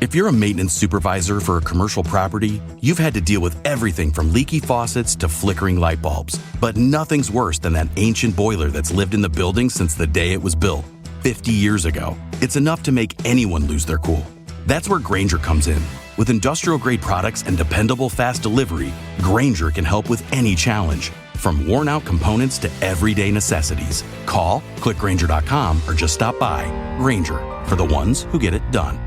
If you're a maintenance supervisor for a commercial property, you've had to deal with everything from leaky faucets to flickering light bulbs. But nothing's worse than that ancient boiler that's lived in the building since the day it was built, 50 years ago. It's enough to make anyone lose their cool. That's where Grainger comes in. With industrial-grade products and dependable fast delivery, Grainger can help with any challenge, from worn-out components to everyday necessities. Call, click Grainger.com, or just stop by. Grainger, for the ones who get it done.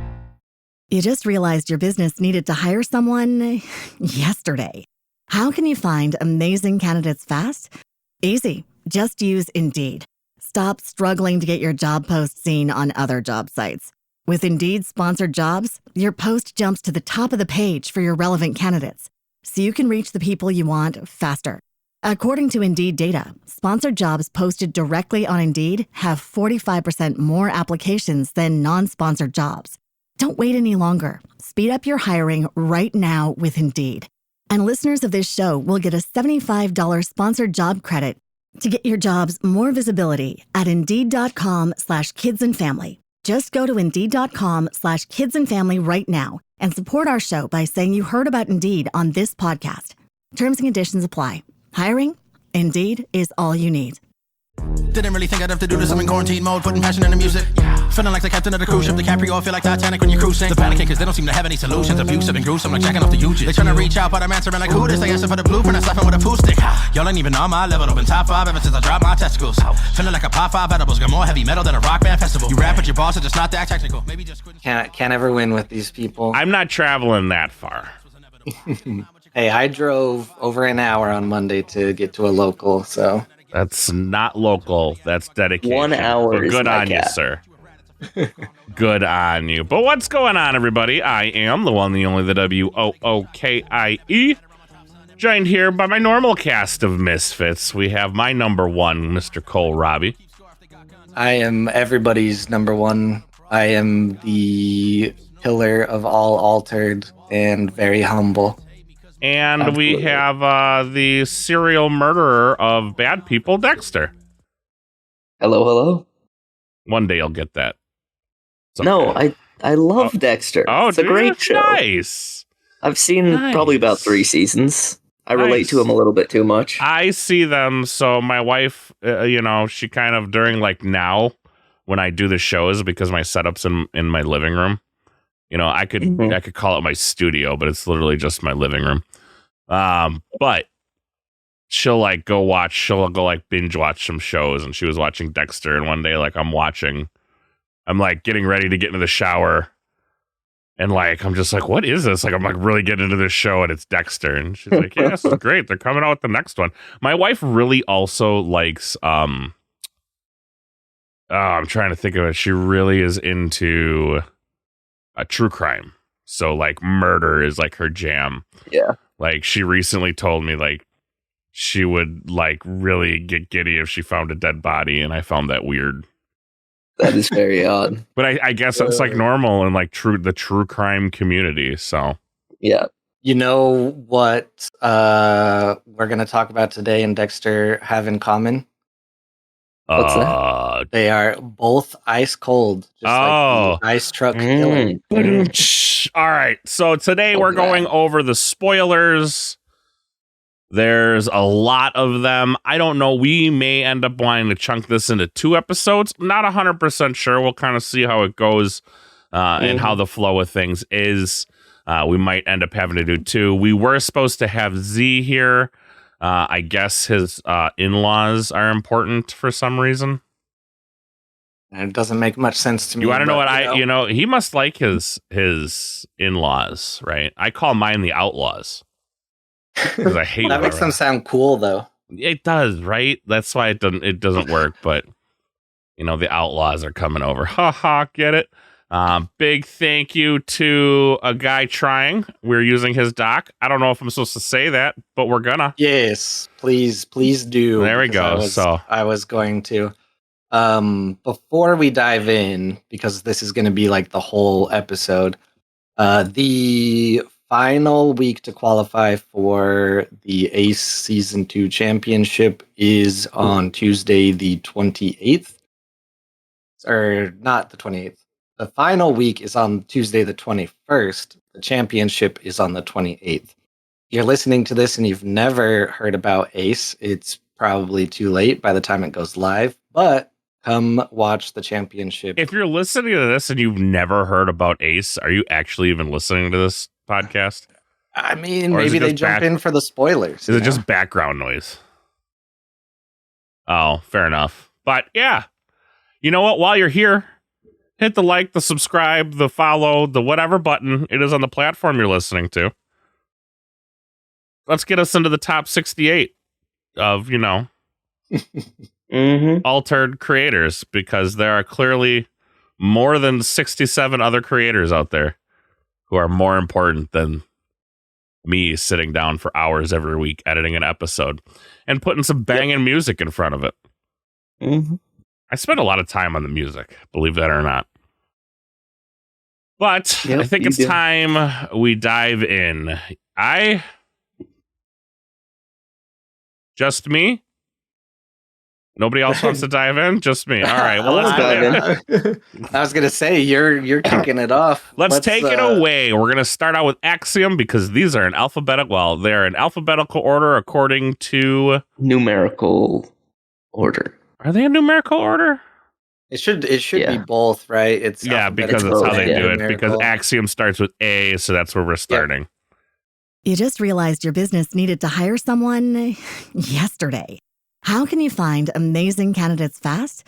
You just realized your business needed to hire someone yesterday. How can you find amazing candidates fast? Easy. Just use Indeed. Stop struggling to get your job post seen on other job sites. With Indeed sponsored jobs, your post jumps to the top of the page for your relevant candidates, so you can reach the people you want faster. According to Indeed data, sponsored jobs posted directly on Indeed have 45% more applications than non-sponsored jobs. Don't wait any longer. Speed up your hiring right now with Indeed. And listeners of this show will get a $75 sponsored job credit to get your jobs more visibility at Indeed.com/kidsandfamily. Just go to Indeed.com/kidsandfamily right now and support our show by saying you heard about Indeed on this podcast. Terms and conditions apply. Hiring? Indeed is all you need. Didn't really think I'd have to do this. I'm in quarantine mode, putting passion in the music. Feeling like the captain of the cruise ship, DiCaprio, feel like Titanic when you're cruising. The panicking cause they don't seem to have any solutions. Abusive and gruesome, like jacking off the Uges. They tryna reach out, but I'm answering like who this? They asking for the blueprint, I'm slapping with a poo stick. Y'all ain't even on my level, I've been top 5 ever since I dropped my testicles. Feeling like a pop 5 edibles, got more heavy metal than a rock band festival. You rap with your boss, are just not that technical. Maybe just Can't ever win with these people. I'm not traveling that far. Hey, I drove over an hour on Monday to get to a local, so... That's not local. That's dedication. 1 hour But is good my on you, cap. sir. Good on you. But what's going on, everybody? I am the one, the only, the WOOKIE. Joined here by my normal cast of misfits. We have my number one, Mr. Cole Robbie. I am everybody's number one. I am the pillar of all altered and very humble. And Absolutely. we have the serial murderer of bad people, Dexter. Hello. One day you'll get that. It's okay. No, I love Dexter. Oh, it's a great show. Nice. I've seen probably about 3 seasons. I relate to him a little bit too much. I see them. So my wife, she kind of during like now when I do the shows, because my setup's in my living room. I could call it my studio, but it's literally just my living room. But she'll go binge watch some shows, and she was watching Dexter, and one day I'm like getting ready to get into the shower, and like I'm just like, what is this? Like I'm like really getting into this show, and it's Dexter, and she's like, yeah, this is great. They're coming out with the next one. My wife really also likes I'm trying to think of it. She really is into a true crime. So like murder is like her jam. Yeah. Like she recently told me like she would like really get giddy if she found a dead body, and I found that weird. That is very odd. But I guess that's like normal in like the true crime community. So Yeah. You know what we're going to talk about today and Dexter have in common? What's that? They are both ice cold. Just like the ice truck killer. All right. So today we're going over the spoilers. There's a lot of them. I don't know. We may end up wanting to chunk this into 2 episodes. Not 100% sure. We'll kind of see how it goes and how the flow of things is. We might end up having to do 2. We were supposed to have Z here. I guess his in-laws are important for some reason. It doesn't make much sense to me. You want to know what he must like his in-laws, right? I call mine the outlaws because I hate that makes them sound cool, though. It does, right? That's why it doesn't work. But the outlaws are coming over. Ha ha, get it? Big thank you to a guy trying. We're using his doc. I don't know if I'm supposed to say that, but we're gonna. Yes, please do. There we go. I was going to. Before we dive in, because this is going to be like the whole episode, the final week to qualify for the Ace Season 2 Championship is on Tuesday the 28th. Or not the 28th. The final week is on Tuesday the 21st. The championship is on the 28th. If you're listening to this and you've never heard about Ace, it's probably too late by the time it goes live, but come watch the championship. If you're listening to this and you've never heard about Ace, are you actually even listening to this podcast? I mean, Or is maybe it they just jump in for the spoilers. Is it just background noise? Oh, fair enough. But yeah, you know what? While you're here, hit the like, the subscribe, the follow, the whatever button it is on the platform you're listening to. Let's get us into the top 68 of, altered creators, because there are clearly more than 67 other creators out there who are more important than me sitting down for hours every week editing an episode and putting some banging music in front of it. I spend a lot of time on the music, believe that or not. But I think it's time we dive in. Just me? Nobody else wants to dive in? Just me. All right. Well, let's dive in. I was going to say, you're kicking it off. Let's take it away. We're going to start out with Axiom, because these are in they're in alphabetical order according to numerical order. Are they in numerical order? It should be both, right? It's because that's how they do it. Because Axiom starts with A, so that's where we're starting. You just realized your business needed to hire someone yesterday. How can you find amazing candidates fast?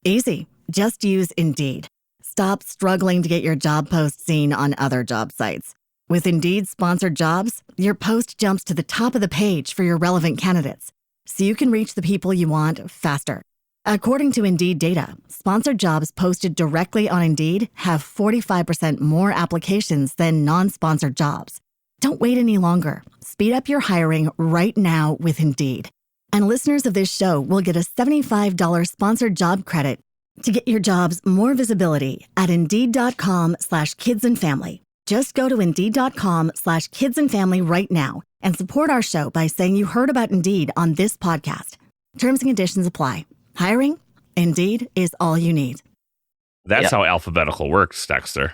Easy. Just use Indeed. Stop struggling to get your job post seen on other job sites. With Indeed sponsored jobs, your post jumps to the top of the page for your relevant candidates, so you can reach the people you want faster. According to Indeed data, sponsored jobs posted directly on Indeed have 45% more applications than non-sponsored jobs. Don't wait any longer. Speed up your hiring right now with Indeed. And listeners of this show will get a $75 sponsored job credit to get your jobs more visibility at Indeed.com/kidsandfamily. Just go to Indeed.com/kidsandfamily right now and support our show by saying you heard about Indeed on this podcast. Terms and conditions apply. Hiring? Indeed is all you need. That's how alphabetical works, Dexter.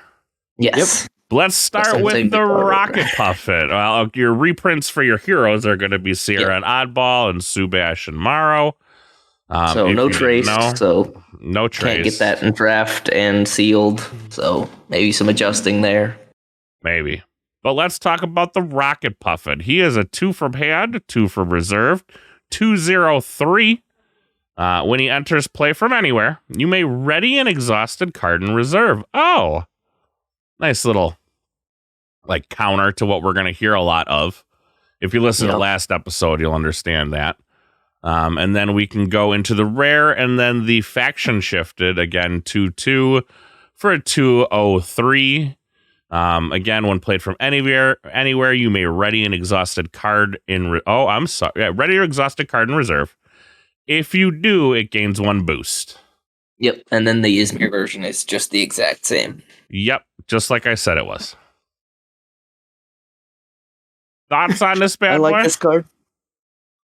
Yes. Yep. Let's start with the Rocket Puffet. Well, your reprints for your heroes are going to be Sierra and Oddball and Subash and Morrow. So no trace. No trace. Can't get that in draft and sealed. So maybe some adjusting there. Maybe. But let's talk about the Rocket Puffet. He is a 2 from hand, 2 from reserve, 2/03. When he enters play from anywhere, you may ready an exhausted card in reserve. Oh, nice little counter to what we're going to hear a lot of. If you listen to the last episode, you'll understand that. And then we can go into the rare, and then the faction shifted again 2/2 for a 2/03. Again, when played from anywhere, you may ready an exhausted card in. Ready your exhausted card in reserve. If you do, it gains 1 boost. Yep, and then the Izmir version is just the exact same. Yep, just like I said it was. Thoughts on this bad boy? I like this card.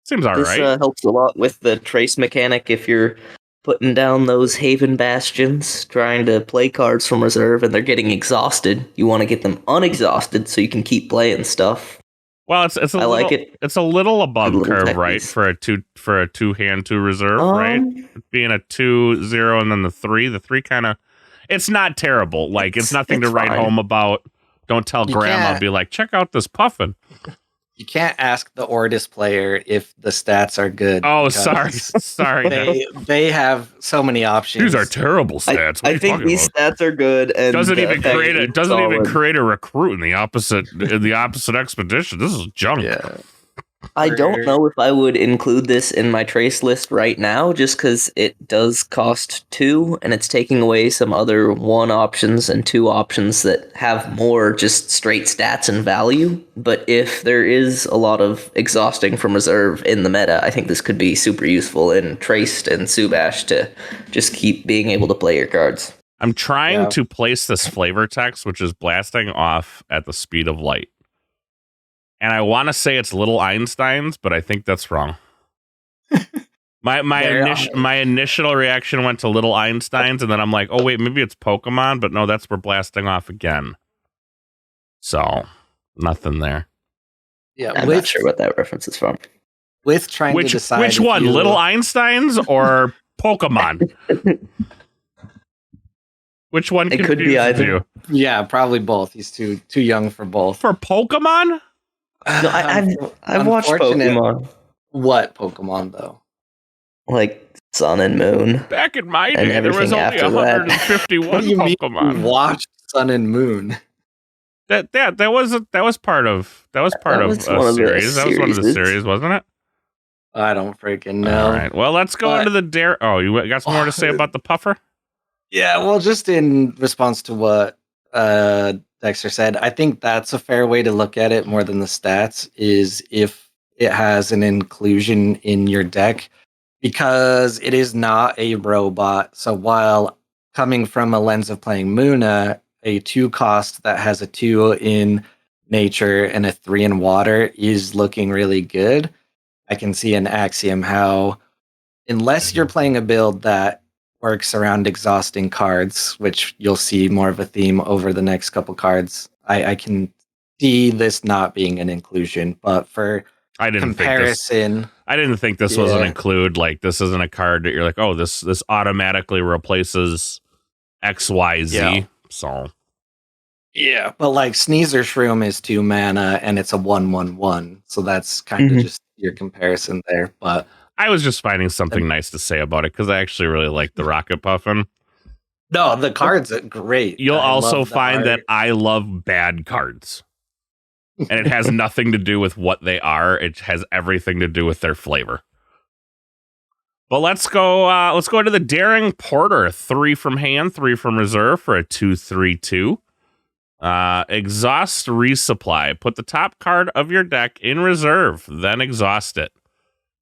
Seems all right. This helps a lot with the trace mechanic if you're putting down those Haven Bastions, trying to play cards from reserve, and they're getting exhausted. You want to get them unexhausted so you can keep playing stuff. Well, it's a little above curve, right? For a 2-hand 2 reserve, right? Being a 2/0 and then the 3. The 3 kind of, it's not terrible. It's nothing to write home about. Don't tell grandma. Be like, check out this puffin. You can't ask the Ortis player if the stats are good. Oh, sorry. They have so many options. These are terrible stats. I think these stats are good, and doesn't even create a recruit in the opposite expedition. This is junk. Yeah. I don't know if I would include this in my trace list right now, just because it does cost 2, and it's taking away some other 1 options and 2 options that have more just straight stats and value. But if there is a lot of exhausting from reserve in the meta, I think this could be super useful in Traced and Subash to just keep being able to play your cards. I'm trying to place this flavor text, which is blasting off at the speed of light. And I want to say it's Little Einsteins, but I think that's wrong. My initial reaction went to Little Einsteins, and then I'm like, oh wait, maybe it's Pokemon, but no, that's we're blasting off again. So nothing there. Yeah, I'm not sure what that reference is from. With trying to decide which one, Little Einsteins or Pokemon? Which one? It could be either. You? Yeah, probably both. He's too young for both. For Pokemon? No, I've watched Pokemon. What Pokemon though? Like Sun and Moon. Back in my day, there was only 151 Pokemon. You watched Sun and Moon. That was part of a series. That was one of the series, wasn't it? I don't freaking know. All right. Well, let's go into the dare. Oh, you got some more to say about the puffer? Yeah. Well, just in response to what Dexter said, I think that's a fair way to look at it more than the stats. Is if it has an inclusion in your deck. Because it is not a robot. So while coming from a lens of playing Muna, a 2-cost that has a 2 in nature and a 3 in water is looking really good. I can see in Axiom how, unless you're playing a build that works around exhausting cards, which you'll see more of a theme over the next couple cards, I can see this not being an inclusion. But for comparison... I didn't think this was an include. Like, this isn't a card that you're like, oh, this automatically replaces XYZ. Yeah. So, yeah, but like Sneezer Shroom is 2 mana and it's a 1/1/1, so that's kind of just your comparison there. But I was just finding something nice to say about it because I actually really like the Rocket Puffin. No, the cards are great. You'll also find that I love bad cards. And it has nothing to do with what they are. It has everything to do with their flavor. But let's go into the Daring Porter. 3 from hand, 3 from reserve for a 2/3/2. Exhaust resupply. Put the top card of your deck in reserve, then exhaust it.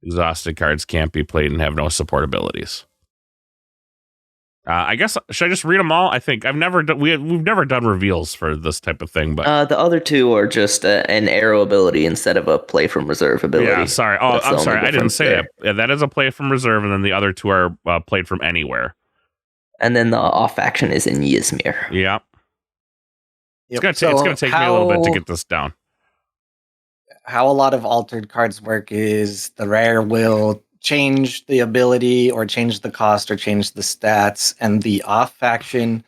Exhausted cards can't be played and have no support abilities. I guess, should I just read them all? I think we've never done reveals for this type of thing, but the other 2 are just an arrow ability instead of a play from reserve ability. Yeah, sorry. Oh, I'm sorry. I didn't say that. Yeah, that is a play from reserve, and then the other 2 are played from anywhere. And then the off action is in Ysmir. Yeah. Yep. It's gonna take me a little bit to get this down. How a lot of altered cards work is the rare will change the ability or change the cost or change the stats, and the off faction,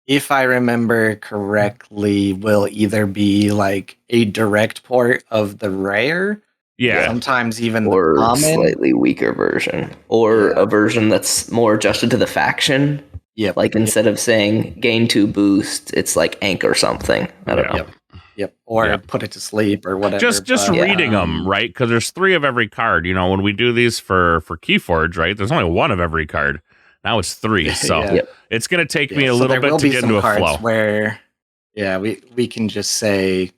if I remember correctly, will either be like a direct port of the rare, sometimes even or the common, slightly weaker version, or a version that's more adjusted to the faction. Yep. Like instead of saying gain 2 boost, it's like Ank or something. I don't know. Yep. Or put it to sleep or whatever. Just reading them, right? Because there's 3 of every card. You know, when we do these for Keyforge, right? There's only 1 of every card. Now it's 3. So it's going to take me a little bit to get into a flow. Where, we can just say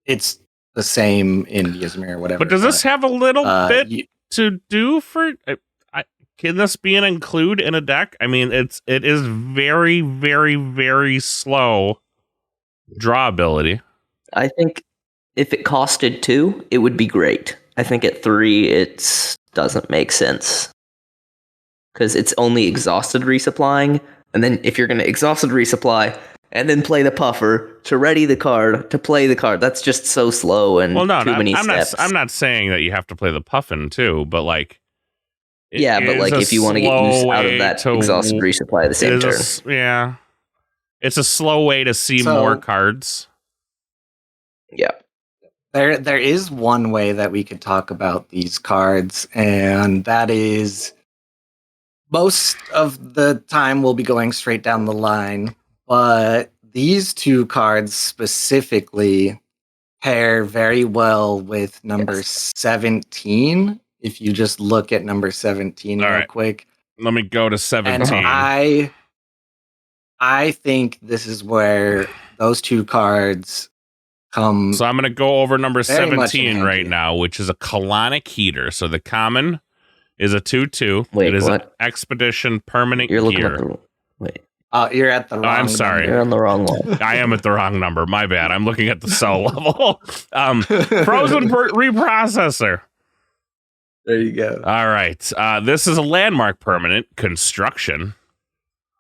it's the same in Ysmir or whatever. But does this have a little bit to do for... Can this be an include in a deck? I mean, it is very, very, very slow draw ability. I think if it costed 2, it would be great. I think at 3, it doesn't make sense. Because it's only exhausted resupplying, and then if you're going to exhausted resupply, and then play the puffer to ready the card, to play the card, that's just so slow and too many steps. I'm not saying that you have to play the puffin too, but like... but like if you want to get use out of that exhausted resupply at the same turn. It's a slow way to see more cards. Yeah. There is one way that we could talk about these cards, and that is most of the time we'll be going straight down the line, but these 2 cards specifically pair very well with number 17. If you just look at number 17 real quick. Let me go to 17. And I think this is where those 2 cards come. So I'm going to go over number 17 right now, which is a colonic heater. So the common is a 2/2. Wait, it is what? an expedition permanent You're looking gear. at the wait. You're at the wrong I'm sorry. You're on the wrong one. I am at the wrong number. My bad. I'm looking at the cell level. Frozen reprocessor. There you go. All right. This is a landmark permanent, construction.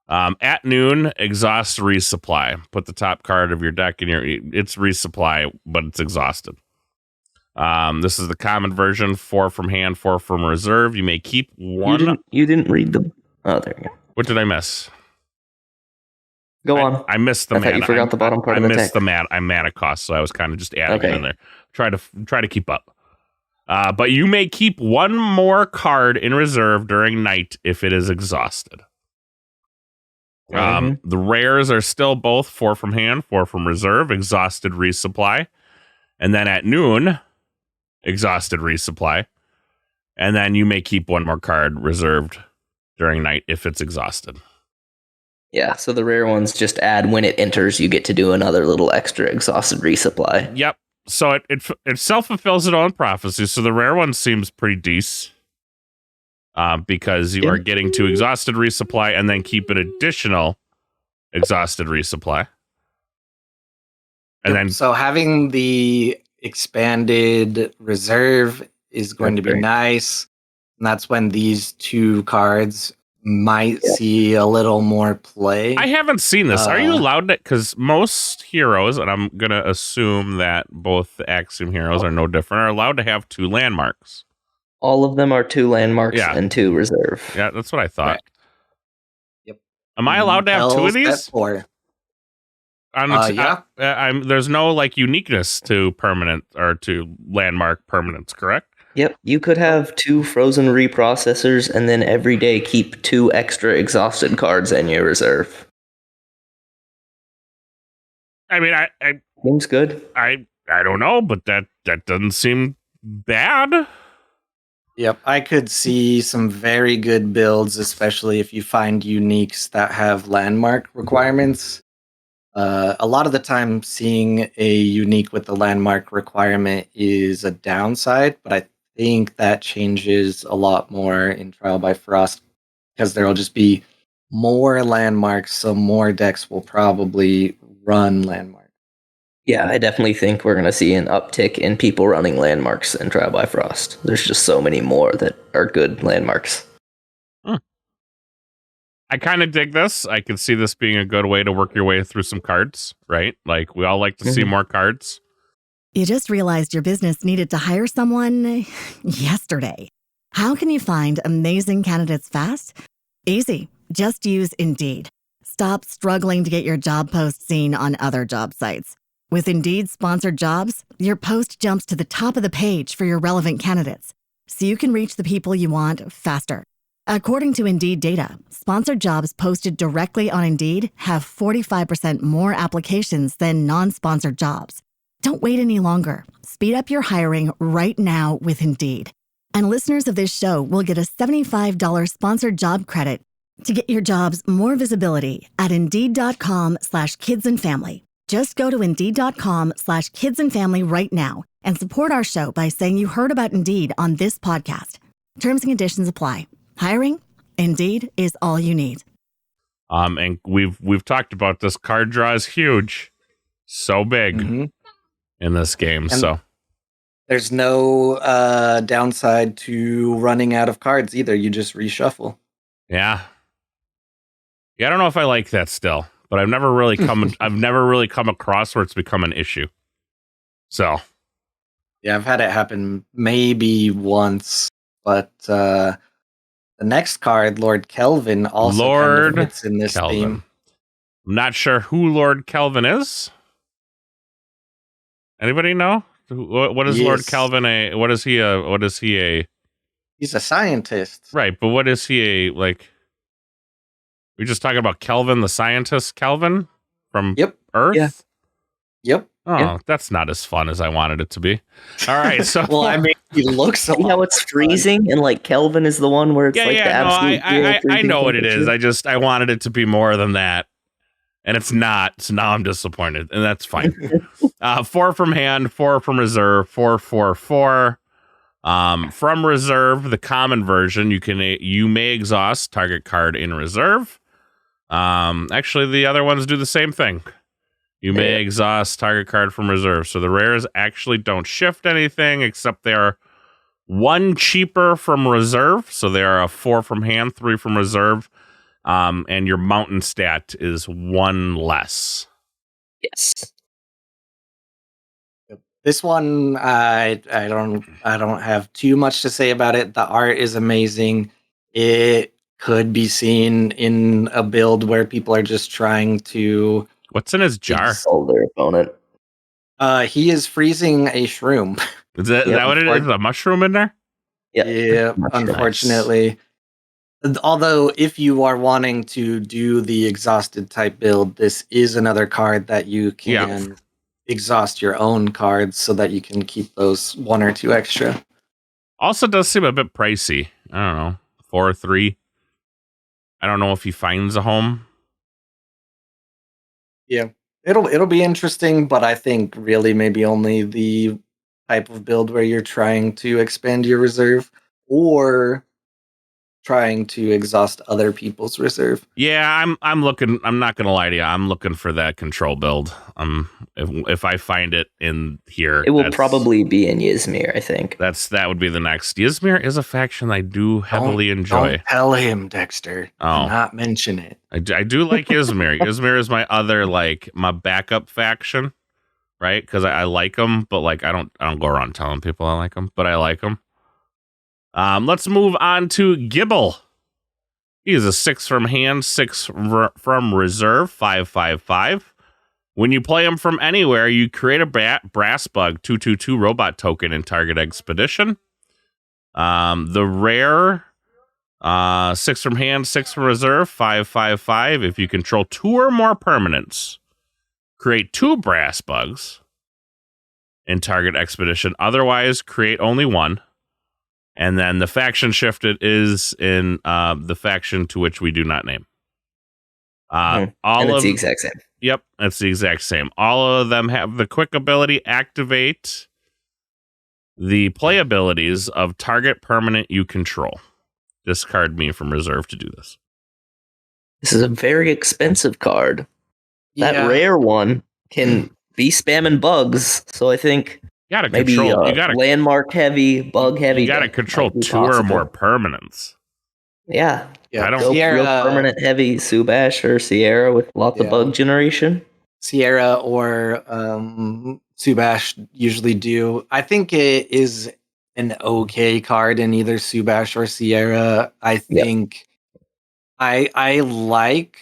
At noon, exhaust resupply. Put the top card of your deck in it's resupply, but it's exhausted. This is the common version, 4 from hand, 4 from reserve. You may keep one. You didn't read them. Oh, there you go. What did I miss? Go on. I missed the I thought mana. you forgot the bottom part of the I missed text. the mana cost, so I was kind of just adding it in there. Try to keep up. But you may keep one more card in reserve during night if it is exhausted. The rares are still both 4 from hand, 4 from reserve, exhausted resupply. And then at noon, exhausted resupply. And then you may keep one more card reserved during night if it's exhausted. Yeah, so the rare ones just add when it enters, you get to do another little extra exhausted resupply. Yep. So it self-fulfills its own prophecy. So the rare one seems pretty decent. Because you are getting to exhausted resupply and then keep an additional exhausted resupply. And then so having the expanded reserve is going to be nice. And that's when these 2 cards might see a little more play. I haven't seen this. Are you allowed to? Because most heroes, and I'm going to assume that both the Axiom heroes are no different, are allowed to have 2 landmarks. All of them are 2 landmarks and 2 reserve. Yeah, that's what I thought. Right. Yep. Am I allowed to have 2 of these? 4. There's no like uniqueness to permanent or to landmark permanents, correct? Yep, you could have 2 frozen reprocessors and then every day keep 2 extra exhausted cards in your reserve. I mean, I seems good. I don't know, but that doesn't seem bad. Yep, I could see some very good builds, especially if you find uniques that have landmark requirements. A lot of the time, seeing a unique with the landmark requirement is a downside, but I think that changes a lot more in Trial by Frost because there will just be more landmarks, so more decks will probably run landmarks. Yeah, I definitely think we're going to see an uptick in people running landmarks in Trial by Frost. There's just so many more that are good landmarks. I kind of dig this. I could see this being a good way to work your way through some cards, right? Like, we all like to see more cards. You just realized your business needed to hire someone yesterday. How can you find amazing candidates fast? Easy. Just use Indeed. Stop struggling to get your job post seen on other job sites. With Indeed sponsored jobs, your post jumps to the top of the page for your relevant candidates, so you can reach the people you want faster. According to Indeed data, sponsored jobs posted directly on Indeed have 45% more applications than non-sponsored jobs. Don't wait any longer. Speed up your hiring right now with Indeed. And listeners of this show will get a $75 sponsored job credit to get your jobs more visibility at Indeed.com/kidsandfamily. Just go to Indeed.com/kidsandfamily right now and support our show by saying you heard about Indeed on this podcast. Terms and conditions apply. Hiring? Indeed is all you need. And we've talked about this. Card draw is huge. So big in this game. And so there's no downside to running out of cards either. You just reshuffle. Yeah, I don't know if I like that still, but I've never really come across where it's become an issue. So yeah, I've had it happen maybe once, but the next card, Lord Kelvin, also kind of fits in this theme. I'm not sure who Lord Kelvin is. Anybody know? What is Lord Kelvin what is he a? He's a scientist. Right, but what is he a, like? We're just talking about Kelvin, the scientist, Kelvin from Earth? Yeah. Yep. Oh, that's not as fun as I wanted it to be. All right, so well, I mean, he looks. You know, it's freezing, and like Kelvin is the one where it's the absolute. I know what it is. I wanted it to be more than that, and it's not. So now I'm disappointed, and that's fine. 4 from hand, 4 from reserve, 4/4/4. From reserve, the common version, you may exhaust target card in reserve. Actually, the other ones do the same thing. You may exhaust target card from reserve. So the rares actually don't shift anything, except they are 1 cheaper from reserve. So they are a 4 from hand, 3 from reserve. And your mountain stat is 1 less. Yes. This one, I don't have too much to say about it. The art is amazing. It could be seen in a build where people are just trying to. What's in his jar? Solve their opponent. He is freezing a shroom. Is that what it is? A mushroom in there? Yeah, unfortunately. Although, if you are wanting to do the exhausted type build, this is another card that you can exhaust your own cards so that you can keep those 1 or 2 extra. Also does seem a bit pricey. I don't know. 4 or 3. I don't know if he finds a home. Yeah. It'll be interesting, but I think really maybe only the type of build where you're trying to expand your reserve or trying to exhaust other people's reserve. Yeah, I'm looking. I'm not gonna lie to you. I'm looking for that control build. If I find it in here, it will probably be in Ysmir. I think that would be the next. Ysmir is a faction I do heavily enjoy. Don't tell him, Dexter. Oh, do not mention it. I do like Ysmir. Ysmir is my other my backup faction, right? Because I like them, but I don't go around telling people I like them, but I like them. Let's move on to Gibble. He is a 6 from hand, 6 from reserve, 5/5/5. When you play him from anywhere, you create a brass bug 2/2/2 robot token in target expedition. The rare 6 from hand, 6 from reserve, 5/5/5. If you control 2 or more permanents, create 2 brass bugs in target expedition. Otherwise, create only 1. And then the faction shifted is in the faction to which we do not name. And it's the exact same. Yep, it's the exact same. All of them have the quick ability activate the play abilities of target permanent you control. Discard me from reserve to do this. This is a very expensive card. That rare one can be spamming bugs, so I think maybe landmark heavy, bug heavy. You got to control 2 or more permanents. Yeah. I don't real permanent heavy Subash or Sierra with lots of bug generation. Sierra or Subash usually do. I think it is an okay card in either Subash or Sierra. I think I like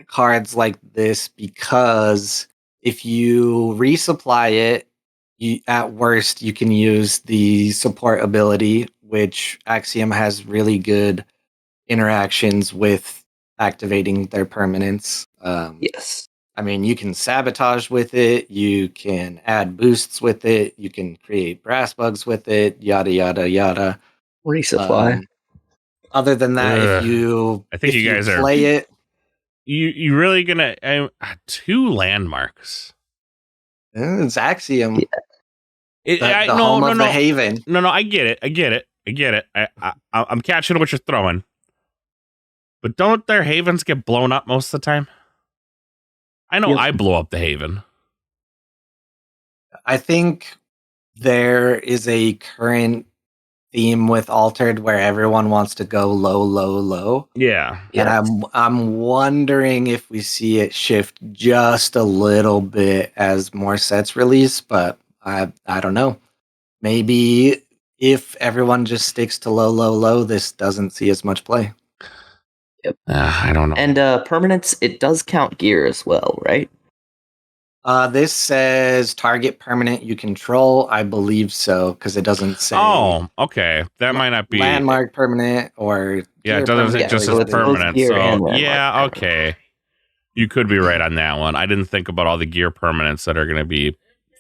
cards like this because if you resupply it, at worst, you can use the support ability, which Axiom has really good interactions with activating their permanents. Yes. I mean, you can sabotage with it, you can add boosts with it, you can create brass bugs with it, yada, yada, yada. Resupply. Other than that, I think if you guys play it. You really gonna 2 landmarks. It's Axiom. Yeah. The home of the Haven. No, I get it. I'm catching what you're throwing. But don't their havens get blown up most of the time? I know I blow up the Haven. I think there is a current theme with Altered where everyone wants to go low, low, low. Yeah. And I'm wondering if we see it shift just a little bit as more sets release, but I don't know. Maybe if everyone just sticks to low, low, low, this doesn't see as much play. Yep. I don't know. And permanents, it does count gear as well, right? This says target permanent you control. I believe so, because it doesn't say. Oh, okay. That might not be landmark permanent or. Yeah, it doesn't. It just says permanent. So yeah, okay. You could be right on that one. I didn't think about all the gear permanents that are going to be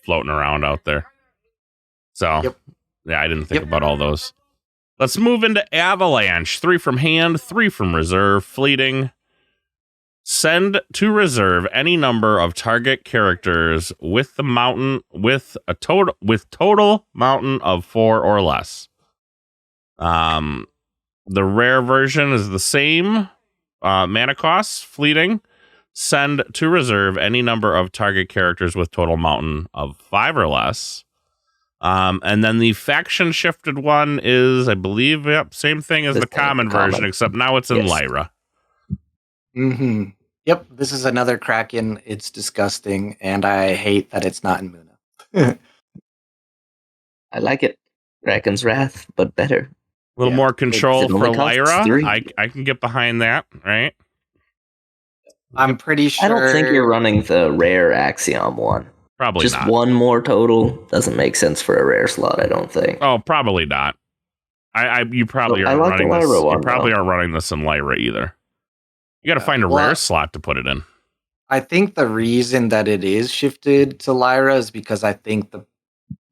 floating around out there. So yeah, I didn't think about all those. Let's move into Avalanche. 3 from hand, 3 from reserve, fleeting. Send to reserve any number of target characters with the mountain total mountain of 4 or less. The rare version is the same. Mana costs, fleeting. Send to reserve any number of target characters with total mountain of 5 or less. And then the faction shifted one is, I believe, same thing as the common version, except now it's in Lyra. Mm-hmm. Yep, this is another Kraken. It's disgusting, and I hate that it's not in Muna. I like it. Kraken's Wrath, but better. A little more control for Lyra. 3. I can get behind that, right? I'm pretty sure. I don't think you're running the rare Axiom one. Probably just not. One more total doesn't make sense for a rare slot, I don't think. Oh, probably not. You probably aren't running this. You probably aren't running this in Lyra either. You got to find a rare slot to put it in. I think the reason that it is shifted to Lyra is because I think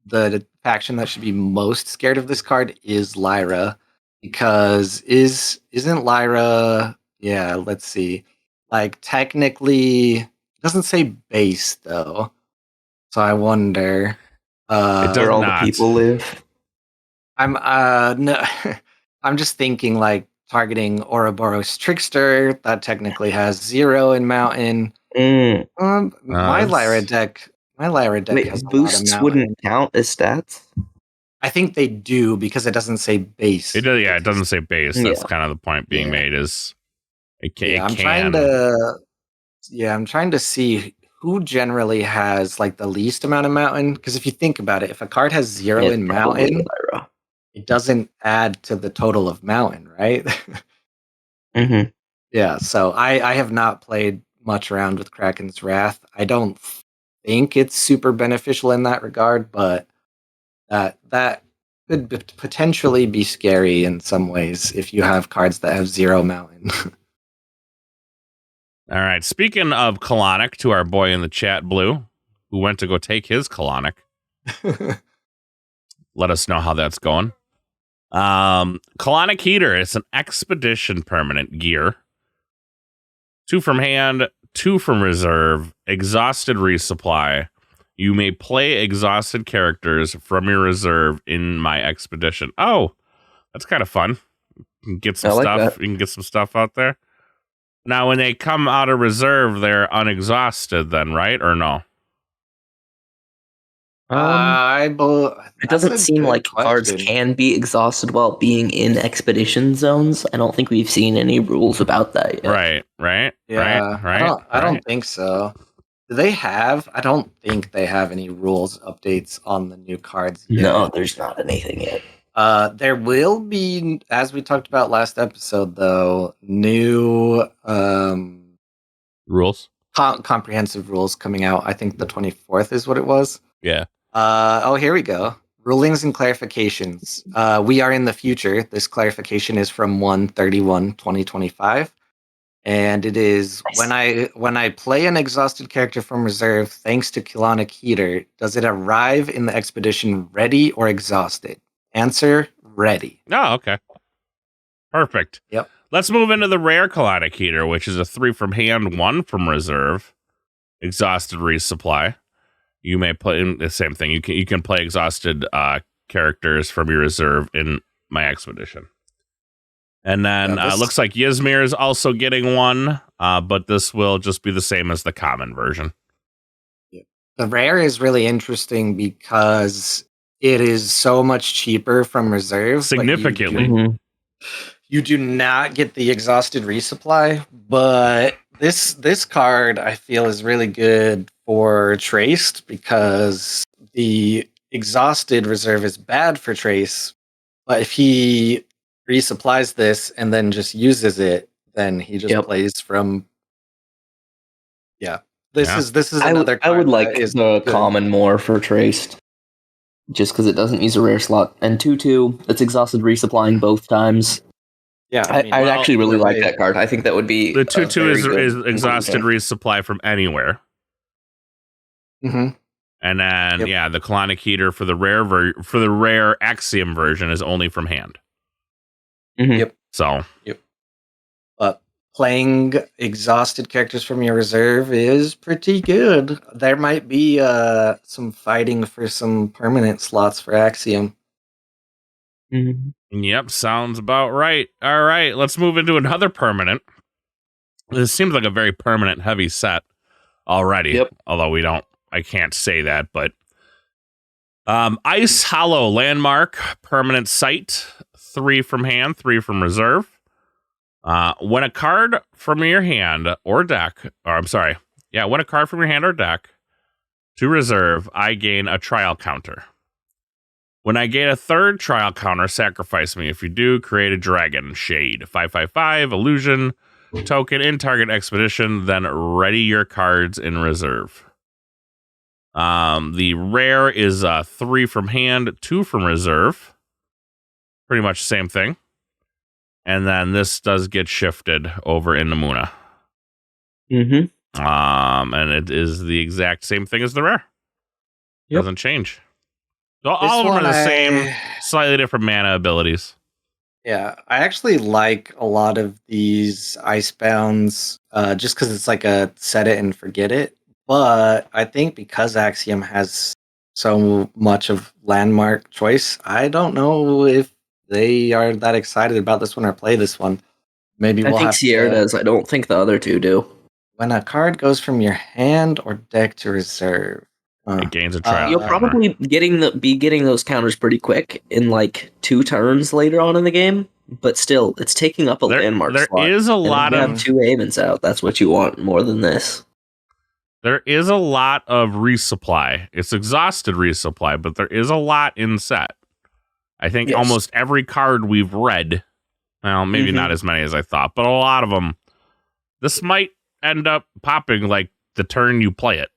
the faction that should be most scared of this card is Lyra, because isn't Lyra? Yeah, let's see. Like technically, it doesn't say base though, so I wonder. Where all the people live. I'm no, I'm just thinking like targeting Ouroboros Trickster that technically has 0 in Mountain. My Lyra deck. Wait, has boosts wouldn't count as stats? I think they do because it doesn't say base. It does, it doesn't say base. That's kind of the point being made. Is it can. I'm trying to see who generally has like the least amount of Mountain. Because if you think about it, if a card has 0 in Mountain, it doesn't add to the total of Mountain, right? Mm-hmm. Yeah. So I have not played much around with Kraken's Wrath. I don't think it's super beneficial in that regard, but that could potentially be scary in some ways if you have cards that have 0 Mountain. All right. Speaking of Colonic, to our boy in the chat, Blue, who went to go take his Colonic. Let us know how that's going. Colonic Heater. It's an expedition permanent gear. 2 from hand, 2 from reserve. Exhausted resupply. You may play exhausted characters from your reserve in my expedition. Oh, that's kind of fun. You can get some stuff. You can get some stuff out there. Now, when they come out of reserve, they're unexhausted then, right? Or no? It doesn't seem like cards can be exhausted while being in expedition zones. I don't think we've seen any rules about that yet. Right. I don't think so. Do they have? I don't think they have any rules updates on the new cards yet. No, there's not anything yet. There will be, as we talked about last episode, though, new rules, comprehensive rules coming out. I think the 24th is what it was. Yeah. Here we go. Rulings and clarifications. We are in the future. This clarification is from 1/31/2025. And it is when I play an exhausted character from reserve, thanks to Colonic Heater, does it arrive in the expedition ready or exhausted? Answer, ready. Oh, okay. Perfect. Yep. Let's move into the rare Colonic Heater, which is a 3 from hand, 1 from reserve. Exhausted resupply. You may play the same thing. You can play exhausted characters from your reserve in my expedition. And then looks like Ysmir is also getting one, but this will just be the same as the common version. Yeah. The rare is really interesting because it is so much cheaper from reserve. Significantly. You do not get the exhausted resupply, but this card I feel is really good for Traced because the exhausted reserve is bad for Trace, but if he resupplies this and then just uses it, then he just plays from. Yeah, this is another. I would like the common more for Traced, just because it doesn't use a rare slot, and 2/2. It's exhausted resupplying both times. Yeah, I actually really like that card. I think that would be the 2/2 is exhausted resupply from anywhere. Mm-hmm. And then the Colonic Heater for the rare Axiom version is only from hand. Mm-hmm. Yep. So. Yep. But playing exhausted characters from your reserve is pretty good. There might be some fighting for some permanent slots for Axiom. Mm-hmm. Yep, sounds about right. All right, let's move into another permanent. This seems like a very permanent heavy set already. Yep. Although I can't say that, but Ice Hollow Landmark, permanent site, 3 from hand, 3 from reserve. When a card from your hand or deck, when a card from your hand or deck to reserve, I gain a trial counter. When I gain a third trial counter, sacrifice me. If you do, create a dragon shade. 5/5/5 illusion token in target expedition, then ready your cards in reserve. The rare is 3 from hand, 2 from reserve. Pretty much the same thing. And then this does get shifted over in Namuna. Mm-hmm. And it is the exact same thing as the rare. Yep. Doesn't change. So all of them are the same, slightly different mana abilities. Yeah, I actually like a lot of these Icebounds just because it's like a set it and forget it. But I think because Axiom has so much of landmark choice, I don't know if they are that excited about this one or play this one. Maybe I think Sierra does. I don't think the other two do. When a card goes from your hand or deck to reserve, it gains a trial. You'll probably be getting those counters pretty quick in like 2 turns later on in the game. But still, it's taking up a landmark slot. There is a lot of... If you have 2 Havens out, that's what you want more than this. There is a lot of resupply. It's exhausted resupply, but there is a lot in set. I think almost every card we've read, well, maybe not as many as I thought, but a lot of them, this might end up popping like the turn you play it.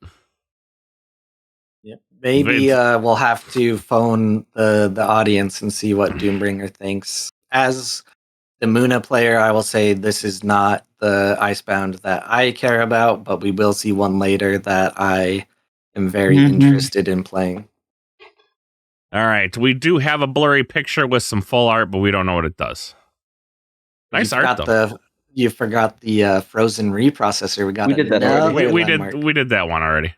Maybe we'll have to phone the audience and see what Doombringer thinks. As the Muna player, I will say this is not the Icebound that I care about, but we will see one later that I am very interested in playing. All right, we do have a blurry picture with some full art, but we don't know what it does. Nice art, though. You forgot the frozen reprocessor. We did that. We did that one already.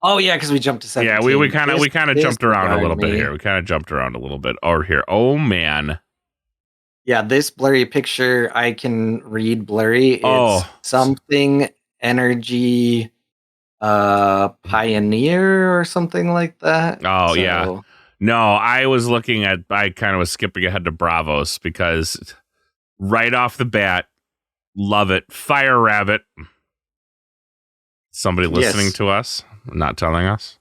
Oh yeah, because we jumped to 17. Yeah, we kind of jumped around a little bit here. We kind of jumped around a little bit over here. Oh man. Yeah, this blurry picture, I can read blurry. It's something energy pioneer or something like that. Oh, yeah. No, I kind of was skipping ahead to Bravos because right off the bat, love it. Fire Rabbit. Somebody listening to us, not telling us.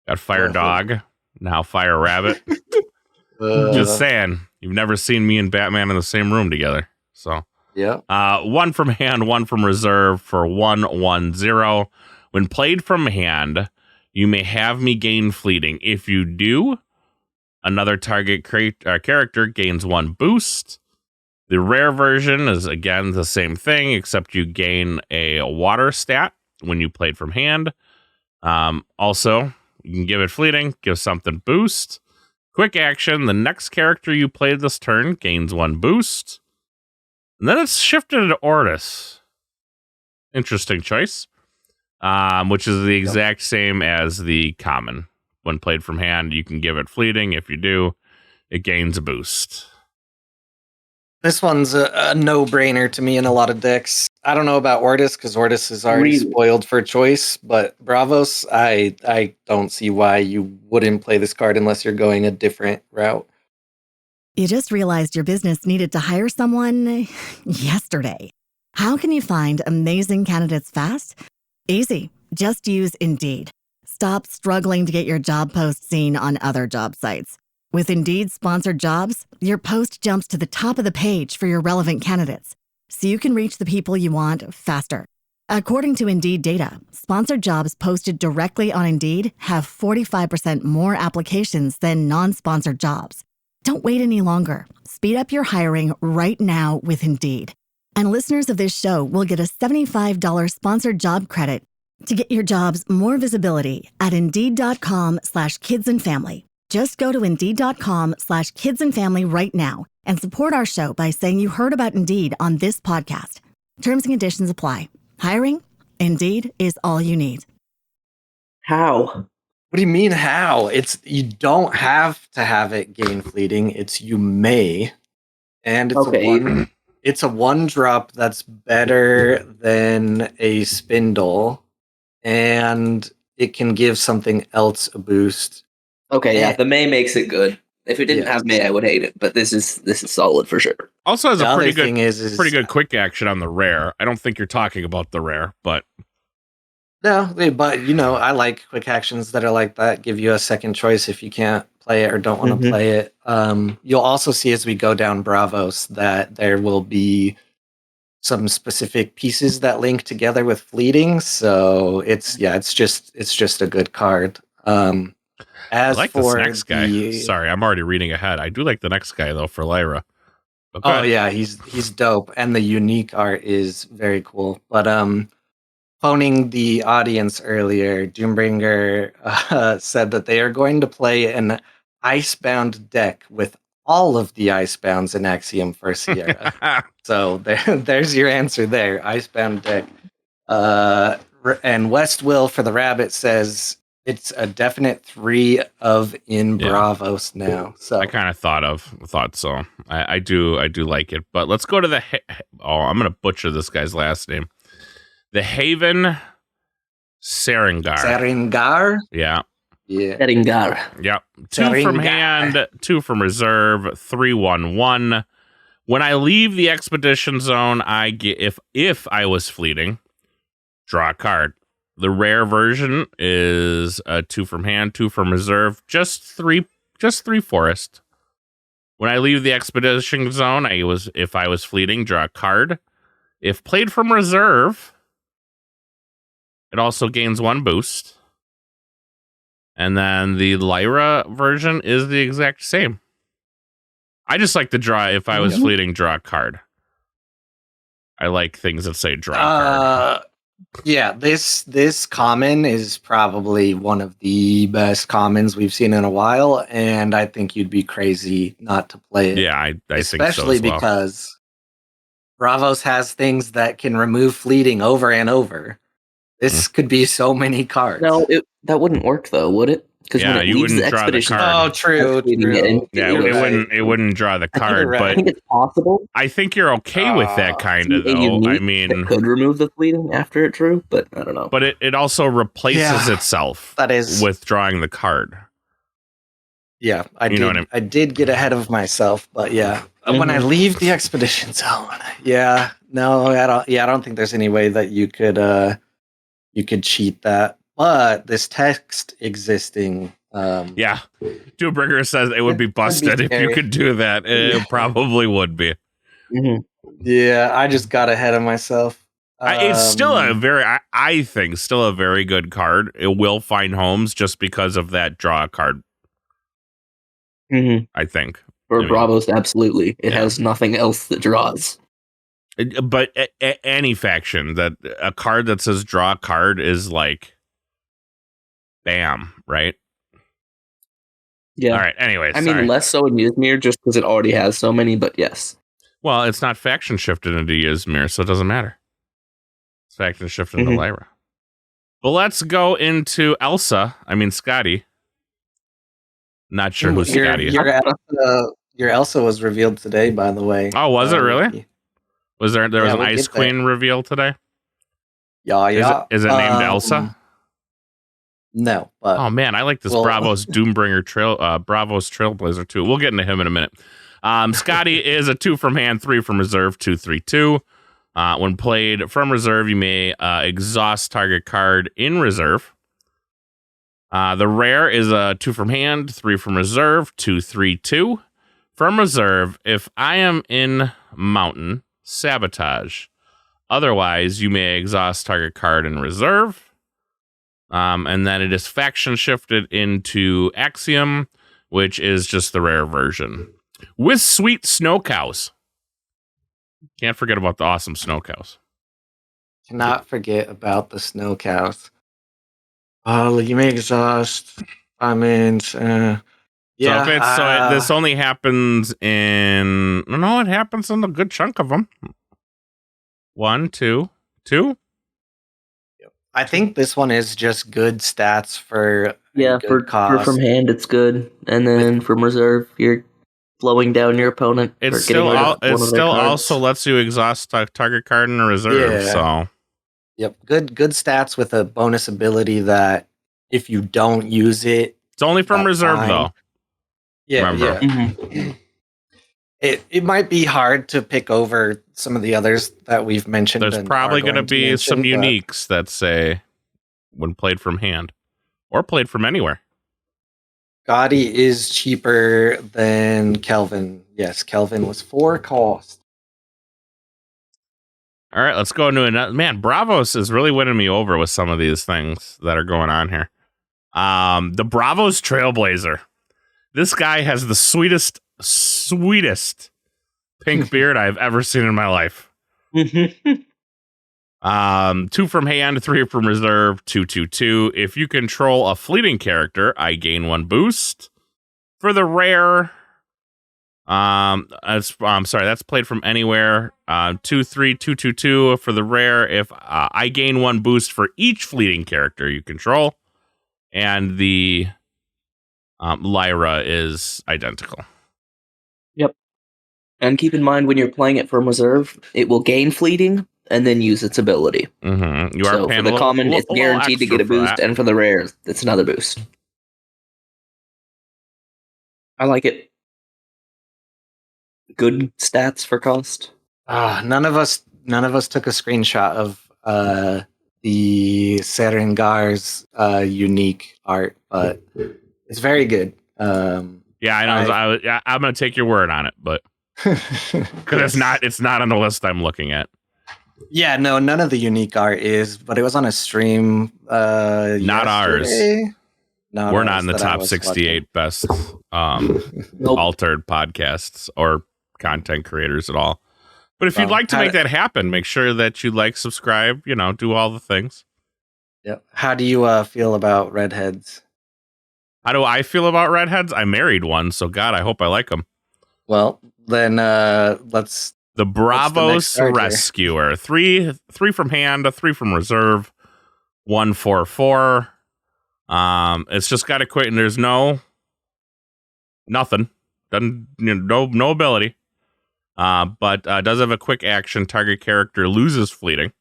Got Fire Dog, now Fire Rabbit. Just saying. You've never seen me and Batman in the same room together. So, yeah. 1 from hand, 1 from reserve for 1/1/0. When played from hand, you may have me gain fleeting. If you do, another target character gains 1 boost. The rare version is, again, the same thing, except you gain a water stat when you played from hand. Also, you can give it fleeting, give something boost. Quick action, the next character you played this turn gains 1 boost. And then it's shifted to Ortis. Interesting choice. Which is the exact same as the common. When played from hand, you can give it fleeting. If you do, it gains a boost. This one's a no-brainer to me in a lot of decks. I don't know about Ortis, because Ortis is already spoiled for choice, but Bravos, I don't see why you wouldn't play this card unless you're going a different route. You just realized your business needed to hire someone yesterday. How can you find amazing candidates fast? Easy. Just use Indeed. Stop struggling to get your job post seen on other job sites. With Indeed sponsored jobs, your post jumps to the top of the page for your relevant candidates, so you can reach the people you want faster. According to Indeed data, sponsored jobs posted directly on Indeed have 45% more applications than non-sponsored jobs. Don't wait any longer. Speed up your hiring right now with Indeed. And listeners of this show will get a $75 sponsored job credit to get your jobs more visibility at Indeed.com/kidsandfamily. Just go to Indeed.com/kidsandfamily right now and support our show by saying you heard about Indeed on this podcast. Terms and conditions apply. Hiring? Indeed is all you need. How? What do you mean how? You don't have to have it gain fleeting. It's you may. And it's a 1-drop that's better than a spindle. And it can give something else a boost. Okay, yeah, the May makes it good. If it didn't have May, I would hate it. But this is solid for sure. Also has The a other pretty good thing is pretty good quick action on the rare. I don't think you're talking about the rare, but No, but I like quick actions that are like that. Give you a second choice if you can't play it or don't want to play it. You'll also see as we go down Bravos that there will be some specific pieces that link together with fleeting. So it's just a good card. As I like for this next guy. Sorry, I'm already reading ahead. I do like the next guy though for Lyra. Oh yeah, he's dope, and the unique art is very cool. But phoning the audience earlier, Doombringer said that they are going to play an Icebound deck with all of the Icebounds in Axiom for Sierra. So there's your answer there, Icebound deck. And West Will for the Rabbit says it's a definite 3 of in Bravos now. So I kind of thought so. I do like it. But let's go to the I'm gonna butcher this guy's last name. The Haven Seringar. Seringar? Yeah. Seringar. Yep. 2 from hand, 2 from reserve, 3/1/1. When I leave the expedition zone, I get if I was fleeting, draw a card. The rare version is 2 from hand, 2 from reserve, just three forest. When I leave the expedition zone, if I was fleeting, draw a card. If played from reserve, it also gains 1 boost. And then the Lyra version is the exact same. I just like to draw, if I was fleeting, draw a card. I like things that say draw a card. Yeah, this common is probably one of the best commons we've seen in a while, and I think you'd be crazy not to play it. Yeah, I think so as well. Especially because Bravos has things that can remove fleeting over and over. This could be so many cards. No, that wouldn't work though, would it? Because when you wouldn't draw the card. Oh, true. Yeah, it wouldn't draw the card. Right. But I think it's possible. I think you're okay with that kind of though. I mean, it could remove the fleeting after it drew, but I don't know. But it also replaces itself. That is with drawing the card. Yeah, I did get ahead of myself, but yeah, when I leave the expedition zone, I don't think there's any way that you could cheat that. But this text existing, Doombringer says it would be busted if you could do that. It probably would be. Yeah, I just got ahead of myself. It's still I think still a very good card. It will find homes just because of that draw card. I think. For Bravos, absolutely. It has nothing else that draws. But any faction, that a card that says draw a card is like, bam, right? Yeah. All right, anyway. I mean, less so in Ysmir just because it already has so many, but yes. Well, it's not faction shifted into Ysmir, so it doesn't matter. It's faction shifted into Lyra. Well, let's go into Scotty. Not sure who Scotty is. Your Elsa was revealed today, by the way. Oh, was it really? Was there was an Ice Queen reveal today? Yeah. Is it named Elsa? No. But oh man, I like this Bravos Doombringer Bravos Trailblazer too. We'll get into him in a minute. Scotty is a 2 from hand, 3 from reserve, 2/3/2. When played from reserve, you may exhaust target card in reserve. The rare is a 2 from hand, 3 from reserve, 2/3/2. From reserve, if I am in mountain, sabotage. Otherwise, you may exhaust target card in reserve. And then it is faction shifted into Axiom, which is just the rare version. With sweet snow cows. Can't forget about the awesome snow cows. Cannot forget about the snow cows. You may exhaust. This only happens in. No, it happens in a good chunk of them. 1, 2. I think this one is just good stats for for from hand it's good, and then from reserve you're slowing down your opponent. It still also lets you exhaust a target card in a reserve. Yeah. So good stats with a bonus ability that if you don't use it, It's only from that reserve, time. though. Yeah, Remember. yeah. It might be hard to pick over some of the others that we've mentioned. There's and probably are going to be some mention, but- uniques that say when played from hand or played from anywhere. Gotti is cheaper than Kelvin. Yes, Kelvin was 4 cost. All right, let's go into another. Man, Bravos is really winning me over with some of these things that are going on here. The Bravos Trailblazer. This guy has the sweetest pink beard I've ever seen in my life. 2 from hand, 3 from reserve, 2/2/2. If you control a fleeting character, I gain 1 boost. For the rare, I'm sorry, that's played from anywhere. 2/3, 2/2/2. For the rare, if I gain 1 boost for each fleeting character you control, and the Lyra is identical. Yep. And keep in mind when you're playing it from reserve, it will gain fleeting and then use its ability. Mm-hmm. You So are for the common, it's guaranteed to get a boost, that. and for the rare, it's another boost. I like it. Good stats for cost. None of us took a screenshot of the Serengar's unique art, but it's very good. Yeah, I know. I'm gonna take your word on it, but because it's not on the list I'm looking at. Yeah, no, none of the unique art is, but it was on a stream. Not ours. Not We're ours not in the that I top was 68 best Nope. altered podcasts or content creators at all. But if you'd like to make that happen, make sure that you like, subscribe, do all the things. Yep. How do you feel about redheads? How do I feel about redheads? I married one, so God, I hope I like them. Well, then let's. The Bravos Rescuer. 3 from hand, 3 from reserve, 1/4/4. It's just got to quit, and there's nothing. Doesn't no ability. But does have a quick action. Target character loses fleeting.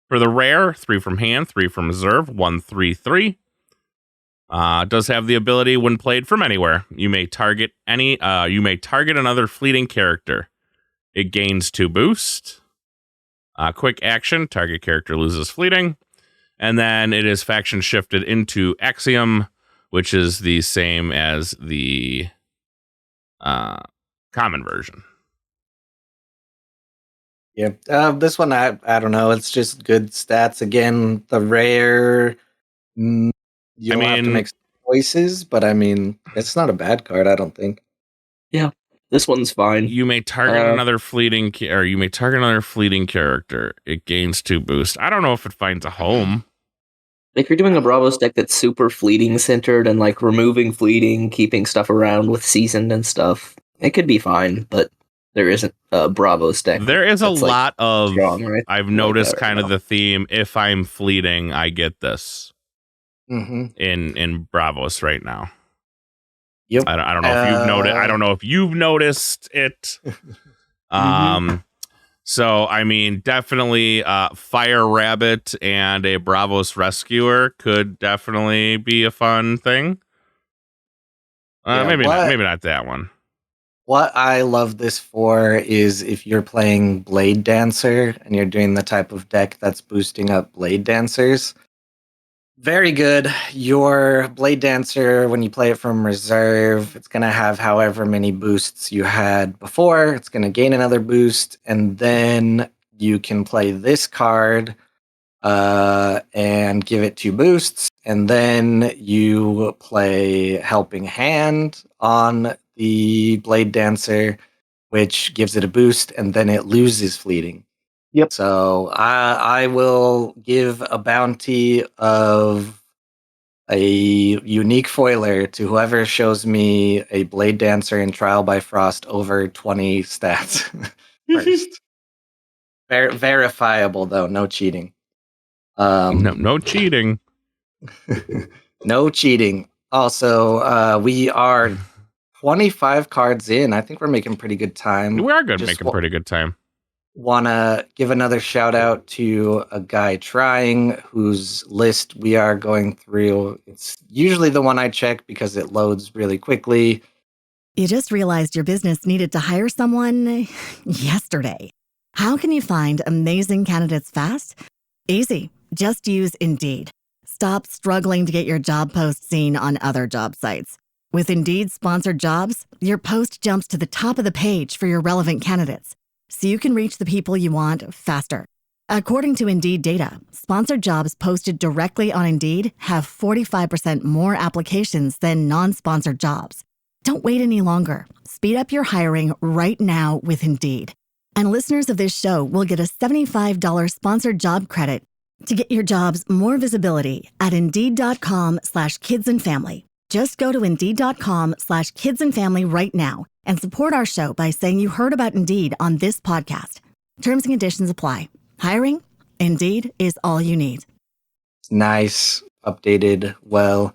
For the rare, 3 from hand, 3 from reserve, 1/3/3. Does have the ability when played from anywhere. You may target another fleeting character. It gains 2 boost. Quick action. Target character loses fleeting. And then it is faction shifted into Axiom, which is the same as the common version. Yeah, this one I don't know. It's just good stats. Again, the rare. You'll have to make some choices, but it's not a bad card. I don't think. Yeah, this one's fine. You may target another fleeting character. It gains 2 boost. I don't know if it finds a home. If you're doing a Bravos deck that's super fleeting centered and like removing fleeting, keeping stuff around with seasoned and stuff, it could be fine, but there isn't a Bravos deck. There is a lot of strong, right? I've noticed kind of the theme. If I'm fleeting, I get this in Bravos right now. Yep. I don't know if you've noticed. I don't know if you've noticed it. So definitely Fire Rabbit and a Bravos Rescuer could definitely be a fun thing. Maybe not that one. What I love this for is if you're playing Blade Dancer and you're doing the type of deck that's boosting up Blade Dancers. Very good. Your Blade Dancer, when you play it from reserve, it's going to have however many boosts you had before. It's going to gain another boost, and then you can play this card and give it 2 boosts, and then you play Helping Hand on the Blade Dancer, which gives it a boost, and then it loses fleeting. Yep. So I will give a bounty of a unique foiler to whoever shows me a Blade Dancer in Trial by Frost over 20 stats first. Verifiable though, no cheating. No cheating. No cheating. Also, we are 25 cards in. I think we're making pretty good time. We are making pretty good time. Want to give another shout out to a guy trying whose list we are going through. It's usually the one I check because it loads really quickly. You just realized your business needed to hire someone yesterday. How can you find amazing candidates fast? Easy. Just use Indeed. Stop struggling to get your job post seen on other job sites. With Indeed sponsored jobs, your post jumps to the top of the page for your relevant candidates, so you can reach the people you want faster. According to Indeed data, sponsored jobs posted directly on Indeed have 45% more applications than non-sponsored jobs. Don't wait any longer. Speed up your hiring right now with Indeed. And listeners of this show will get a $75 sponsored job credit to get your jobs more visibility at Indeed.com/kidsandfamily. Just go to Indeed.com/kidsandfamily right now and support our show by saying you heard about Indeed on this podcast. Terms and conditions apply. Hiring? Indeed is all you need. Nice, updated well.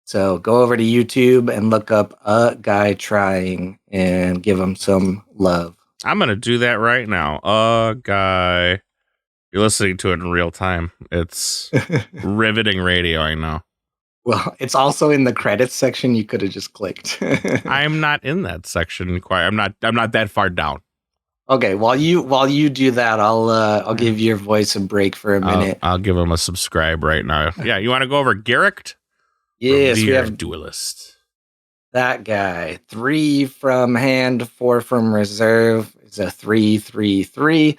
So go over to YouTube and look up a guy trying and give him some love. I'm going to do that right now. Guy. You're listening to it in real time. It's riveting radio, I know. Well, it's also in the credits section. You could have just clicked. I'm not in that section quite. I'm not that far down. Okay, while you do that, I'll give your voice a break for a minute. I'll give him a subscribe right now. Yeah, you want to go over Garrick? Yes, we have Duelist. That guy. 3 from hand, 4 from reserve. It's a 3/3/3.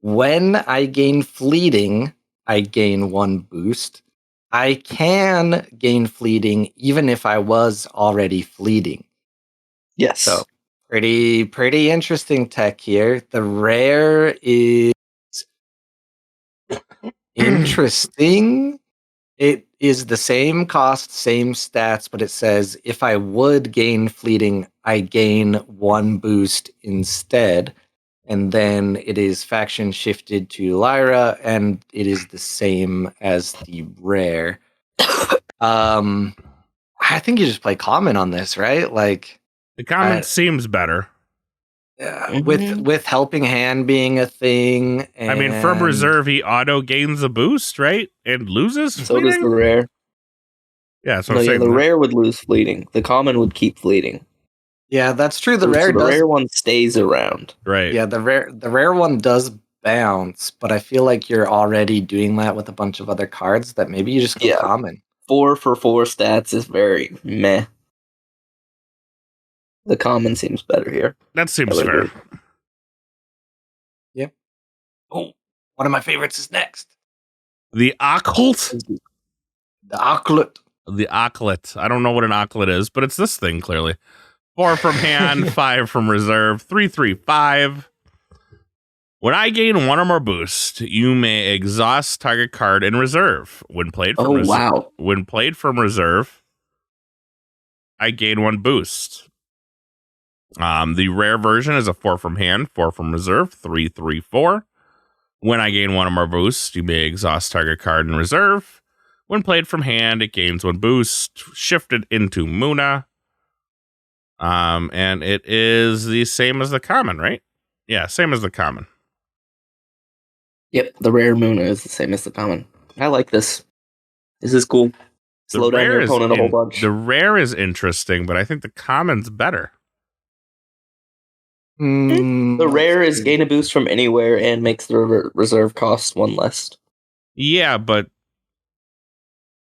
When I gain fleeting, I gain 1 boost. I can gain fleeting even if I was already fleeting. Yes. So pretty interesting tech here. The rare is interesting. It is the same cost, same stats, but it says if I would gain fleeting, I gain 1 boost instead. And then it is faction shifted to Lyra, and it is the same as the rare. I think you just play common on this, right? Like the common seems better. With helping hand being a thing. And I mean, from reserve, he auto gains a boost, right? And loses So fleeting? does the rare. Yeah, so No, yeah, the rare would lose fleeting. The common would keep fleeting. Yeah, that's true. The So rare does. rare one stays around. Right. Yeah, the rare one does bounce, but I feel like you're already doing that with a bunch of other cards that maybe you just go common. 4 for 4 stats is very meh. The common seems better here. That seems fair. Yep. Oh, one of my favorites is next. The occult? The occult. The occult. I don't know what an occult is, but it's this thing, clearly. 4 from hand, 5 from reserve, 3/3/5. When I gain 1 or more boost, you may exhaust target card in reserve. When played from When played from reserve, I gain 1 boost. The rare version is a 4 from hand, 4 from reserve, 3/3/4. When I gain 1 or more boost, you may exhaust target card in reserve. When played from hand, it gains 1 boost, shifted into Muna. And it is the same as the common, right? Yeah, same as the common. Yep, the rare Muna is the same as the common. I like this. This is cool. Slow down your opponent a whole bunch. The rare is interesting, but I think the common's better. The rare is gain a boost from anywhere and makes the reserve cost 1 less. Yeah, but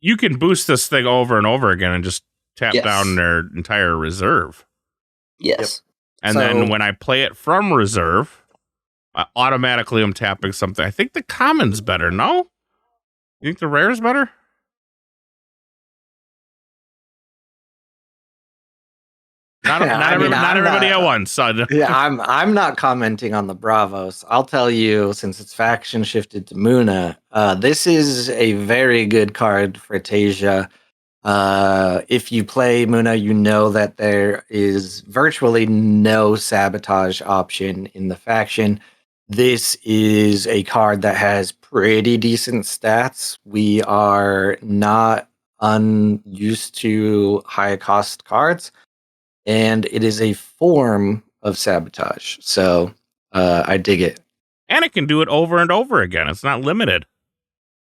you can boost this thing over and over again and just tap down their entire reserve. Yes. And then when I play it from reserve, I automatically am tapping something. I think the common's better, no? You think the rare is better? Not everybody at once. So. Yeah, I'm not commenting on the Bravos. I'll tell you, since it's faction shifted to Muna, this is a very good card for Tasia. If you play Muna, you know that there is virtually no sabotage option in the faction. This is a card that has pretty decent stats. We are not unused to high cost cards. And it is a form of sabotage. So I dig it. And it can do it over and over again. It's not limited.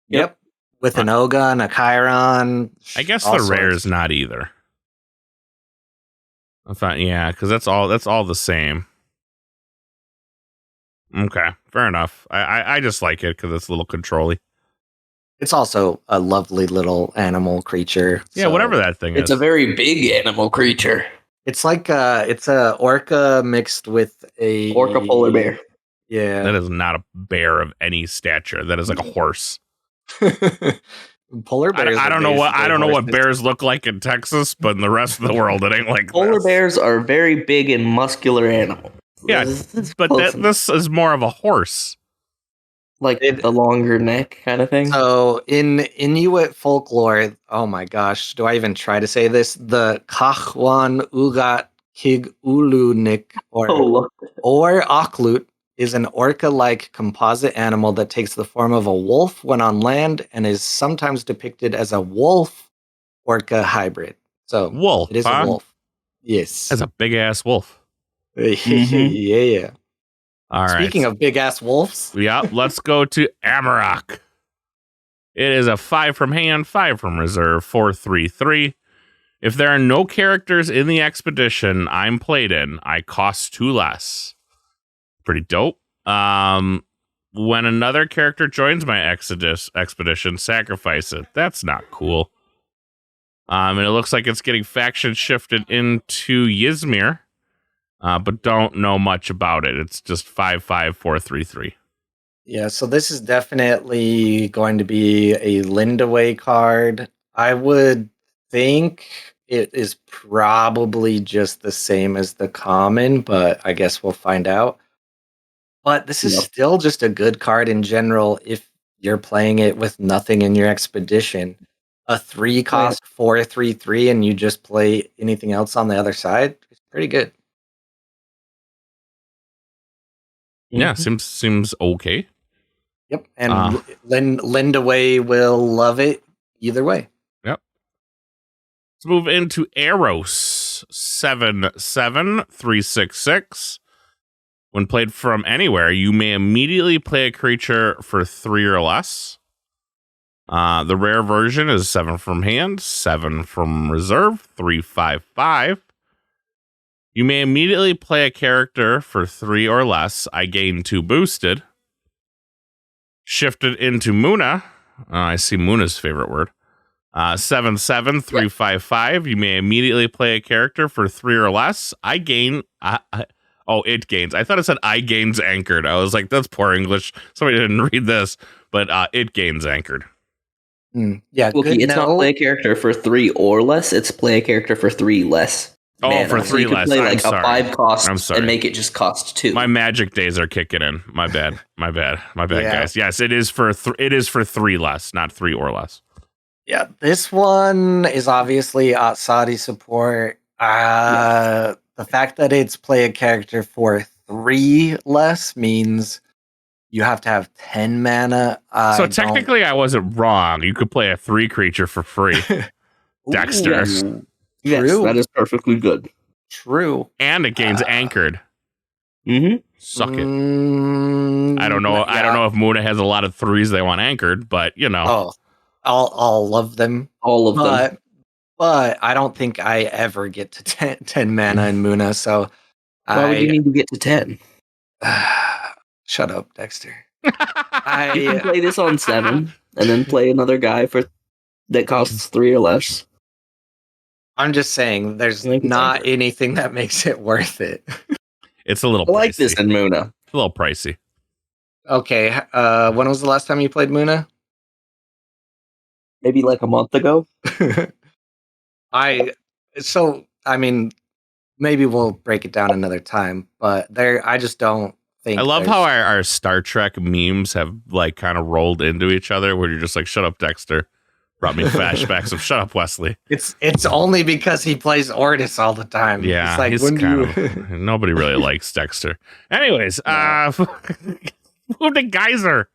Yep. With an Ogun, a Chiron. I guess the rare is not either. I thought, yeah, because that's all the same. Okay, fair enough. I just like it because it's a little control-y. It's also a lovely little animal creature. Yeah, whatever that thing is. It's a very big animal creature. It's like it's a orca mixed with a Orca polar bear. Yeah. That is not a bear of any stature. That is like a horse. Polar bears. I don't know what bears look like in Texas, but in the rest of the world, it ain't like Polar this. bears are very big and muscular animals. Yeah, but this is more of a horse. Like the longer neck kind of thing. So in Inuit folklore, oh my gosh, do I even try to say this? The Kachwan Ugat Kig Ulunik or Aklut is an orca-like composite animal that takes the form of a wolf when on land and is sometimes depicted as a wolf-orca hybrid. So wolf, it is a wolf. Yes. That's a big-ass wolf. Yeah. All right. Speaking of big-ass wolves. Yeah, let's go to Amarok. It is a 5 from hand, 5 from reserve, 4/3/3. If there are no characters in the expedition I'm played in, I cost 2 less. Pretty dope. When another character joins my expedition, sacrifice it. That's not cool. And it looks like it's getting faction shifted into Ysmir, but don't know much about it. It's just 5/5 4/3/3. Yeah, so this is definitely going to be a Lindaway card. I would think it is probably just the same as the common, but I guess we'll find out. But this is still just a good card in general if you're playing it with nothing in your expedition. A 3 cost 4/3/3 and you just play anything else on the other side. It's pretty good. Yeah, seems okay. Yep, and Lindaway will love it either way. Yep. Let's move into Eros 7/7 3/6/6. When played from anywhere, you may immediately play a creature for 3 or less. The rare version is 7 from hand, 7 from reserve, 3/5/5. You may immediately play a character for 3 or less. I gain 2 boosted. Shifted into Muna. I see Muna's favorite word. 7/7 3/5/5. You may immediately play a character for 3 or less. I gain. It gains. I thought it said I gains anchored. I was like, that's poor English. Somebody didn't read this, but it gains anchored. Yeah, Wookie, it's not play a character for 3 or less. It's play a character for 3 less. Oh, for 3 so you less. Play I'm like sorry. a 5 cost and make it just cost 2. My magic days are kicking in. My bad, guys. Yes, it is for 3 less, not 3 or less. Yeah, this one is obviously Saudi support. The fact that it's play a character for 3 less means you have to have 10 mana. So technically, I wasn't wrong. You could play a 3 creature for free. Dexter. Yes, that is perfectly good. True. And it gains anchored. Mm-hmm. Suck it. I don't know. Yeah. I don't know if Muna has a lot of 3s they want anchored, but you know. Oh, all of them. All of them. But I don't think I ever get to 10 mana in Muna, so why would you need to get to 10? Shut up, Dexter. You can play this on 7 and then play another guy that costs 3 or less. I'm just saying, there's not anything that makes it worth it. It's a little pricey. I like this in Muna. It's a little pricey. Okay, when was the last time you played Muna? Maybe like a month ago. Maybe we'll break it down another time, but I just don't think. I love how our Star Trek memes have like kind of rolled into each other where you're just like, shut up, Dexter. Brought me flashbacks of shut up, Wesley. It's only because he plays Ortis all the time. Yeah, it's like, he's nobody really likes Dexter. Anyways, move to Geyser.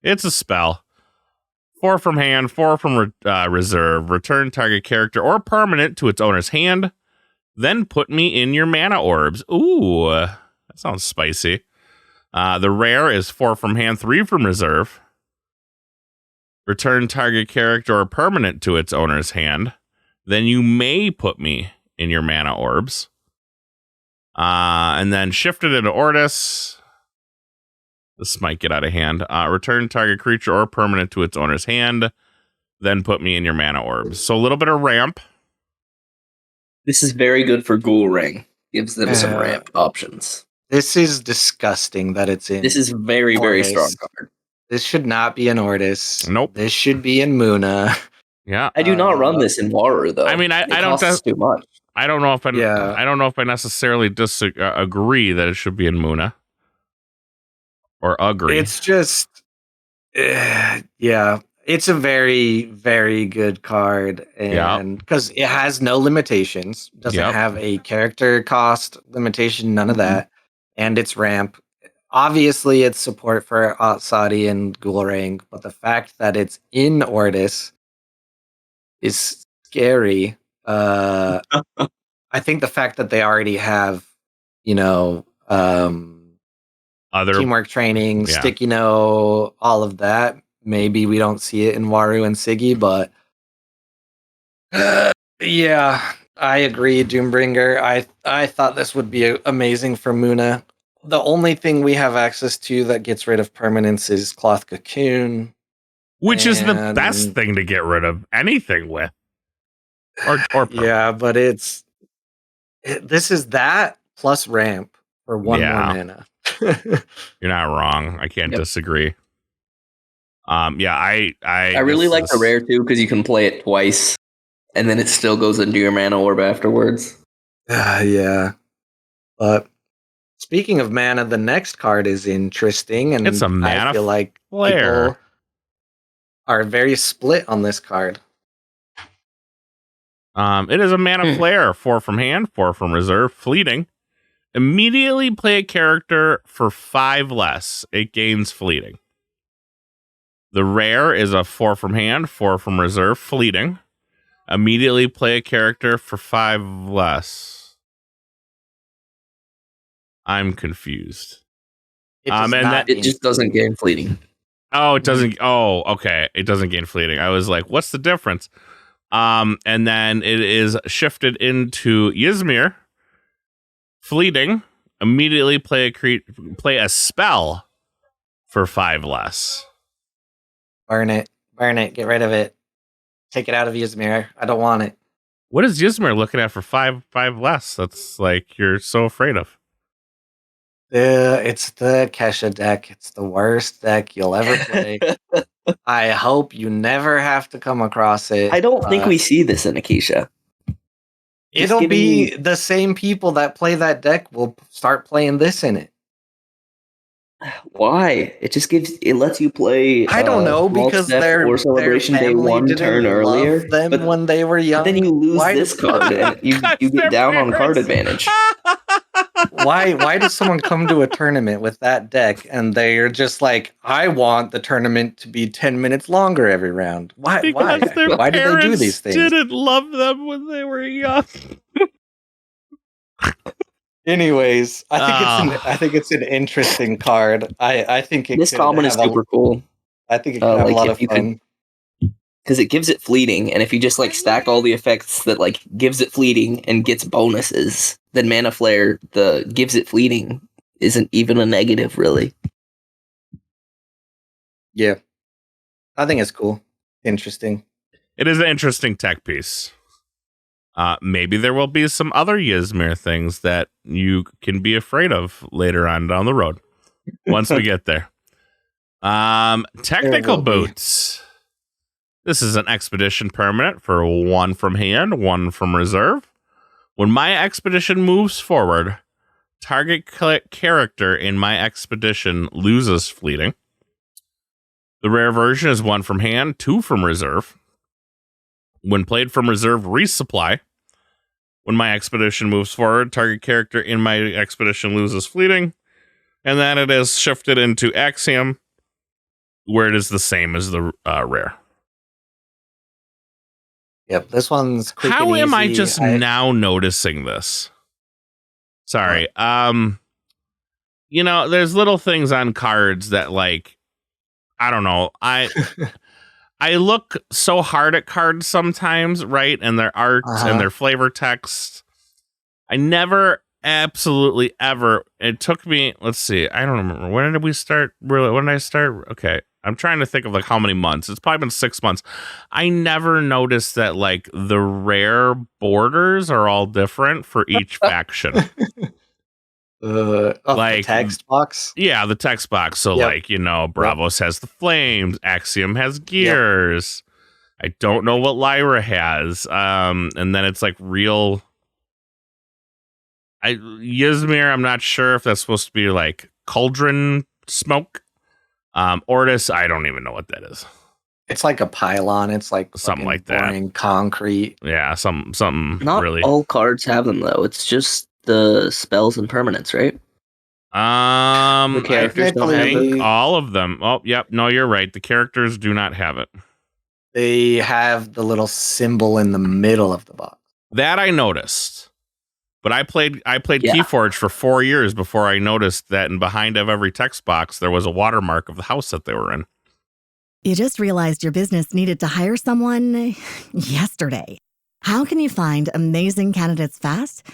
It's a spell. 4 from hand, 4 from reserve. Return target character or permanent to its owner's hand. Then put me in your mana orbs. Ooh, that sounds spicy. The rare is 4 from hand, 3 from reserve. Return target character or permanent to its owner's hand. Then you may put me in your mana orbs. And then shift it into Ortis. This might get out of hand. Return target creature or permanent to its owner's hand. Then put me in your mana orbs. So a little bit of ramp. This is very good for Ghoul Ring. Gives them some ramp options. This is disgusting that it's in. This is very, very strong card. This should not be in Ortis. Nope. This should be in Muna. Yeah. I do not run this in Water though. I mean, I don't. Costs too much. I don't know if I don't know if I necessarily agree that it should be in Muna or agree. It's just, yeah, it's a very, very good card, and because it has no limitations, doesn't have a character cost limitation, none of that, and it's ramp. Obviously, it's support for Sadi and Ghoulrang, but the fact that it's in Ortis is scary. I think the fact that they already have, other teamwork training, sticky no, all of that. Maybe we don't see it in Waru and Siggy, but yeah, I agree, Doombringer. I thought this would be amazing for Muna. The only thing we have access to that gets rid of permanence is Cloth Cocoon. Which is the best thing to get rid of anything with. Or yeah, but this is that plus ramp for one more mana. You're not wrong. I can't disagree. I really like the rare too because you can play it twice, and then it still goes into your mana orb afterwards. Yeah, but speaking of mana, the next card is interesting, and it's a mana I feel like flare. People are very split on this card. It is a mana flare, 4 from hand, 4 from reserve, fleeting. Immediately play a character for 5 less. It gains fleeting. The rare is a 4 from hand, 4 from reserve, fleeting. Immediately play a character for 5 less. I'm confused. It just doesn't gain fleeting. Oh, it doesn't. Oh, okay. It doesn't gain fleeting. I was like, what's the difference? And then it is shifted into Ysmir. Fleeting. Immediately play a spell for 5 less. Burn it. Get rid of it. Take it out of Ysmir. I don't want it. What is Ysmir looking at for 5 less? That's like you're so afraid of. It's the Kesha deck. It's the worst deck you'll ever play. I hope you never have to come across it. I don't think we see this in Akisha. It'll be the same people that play that deck will start playing this in it. Why? It lets you play. I don't know, because their Celebration Day 1 turn earlier. Them when they were young. Then you lose this card and you get down on card advantage. Why does someone come to a tournament with that deck and they're just like, I want the tournament to be 10 minutes longer every round? Why? Why did they do these things? Didn't love them when they were young. Anyways, I think it's an interesting card. I think this common is super cool. I think it can have a lot of fun. Because it gives it fleeting, and if you just stack all the effects that gives it fleeting and gets bonuses, then Mana Flare, the gives it fleeting, isn't even a negative, really. Yeah. I think it's cool. Interesting. It is an interesting tech piece. Maybe there will be some other Ysmir things that you can be afraid of later on down the road. Once we get there. Technical boots. This is an expedition permanent for 1 from hand, 1 from reserve. When my expedition moves forward, target character in my expedition loses fleeting. The rare version is 1 from hand, 2 from reserve. When played from reserve, resupply. When my expedition moves forward, target character in my expedition loses fleeting. And then it is shifted into Axiom, where it is the same as the rare. Yep, this one's quick. How and am I easy. just now noticing this? Sorry. you know, there's little things on cards that, like, I don't know. I look so hard at cards sometimes, right? And their art and their flavor text. I never absolutely ever. It took me, let's see, I don't remember. When did we start? Really? When did I start? Okay. I'm trying to think of like how many months. It's probably been 6 months. I never noticed that like the rare borders are all different for each faction. Like the text box. Yeah, the text box. So like, you know, Bravos has the flames, Axiom has gears. I don't know what Lyra has. And then it's like real Ysmir, I'm not sure if that's supposed to be like cauldron smoke. Ortis, I don't even know what that is. It's like a pylon. It's like something like boring that. Concrete. Yeah, something Not really. all cards have them though. It's just the spells and permanents, right? I don't have think all of them. Oh, yep. No, you're right. The characters do not have it. They have the little symbol in the middle of the box. That I noticed. But I played Keyforge for 4 years before I noticed that in behind of every text box there was a watermark of the house that they were in. You just realized your business needed to hire someone yesterday. How can you find amazing candidates fast?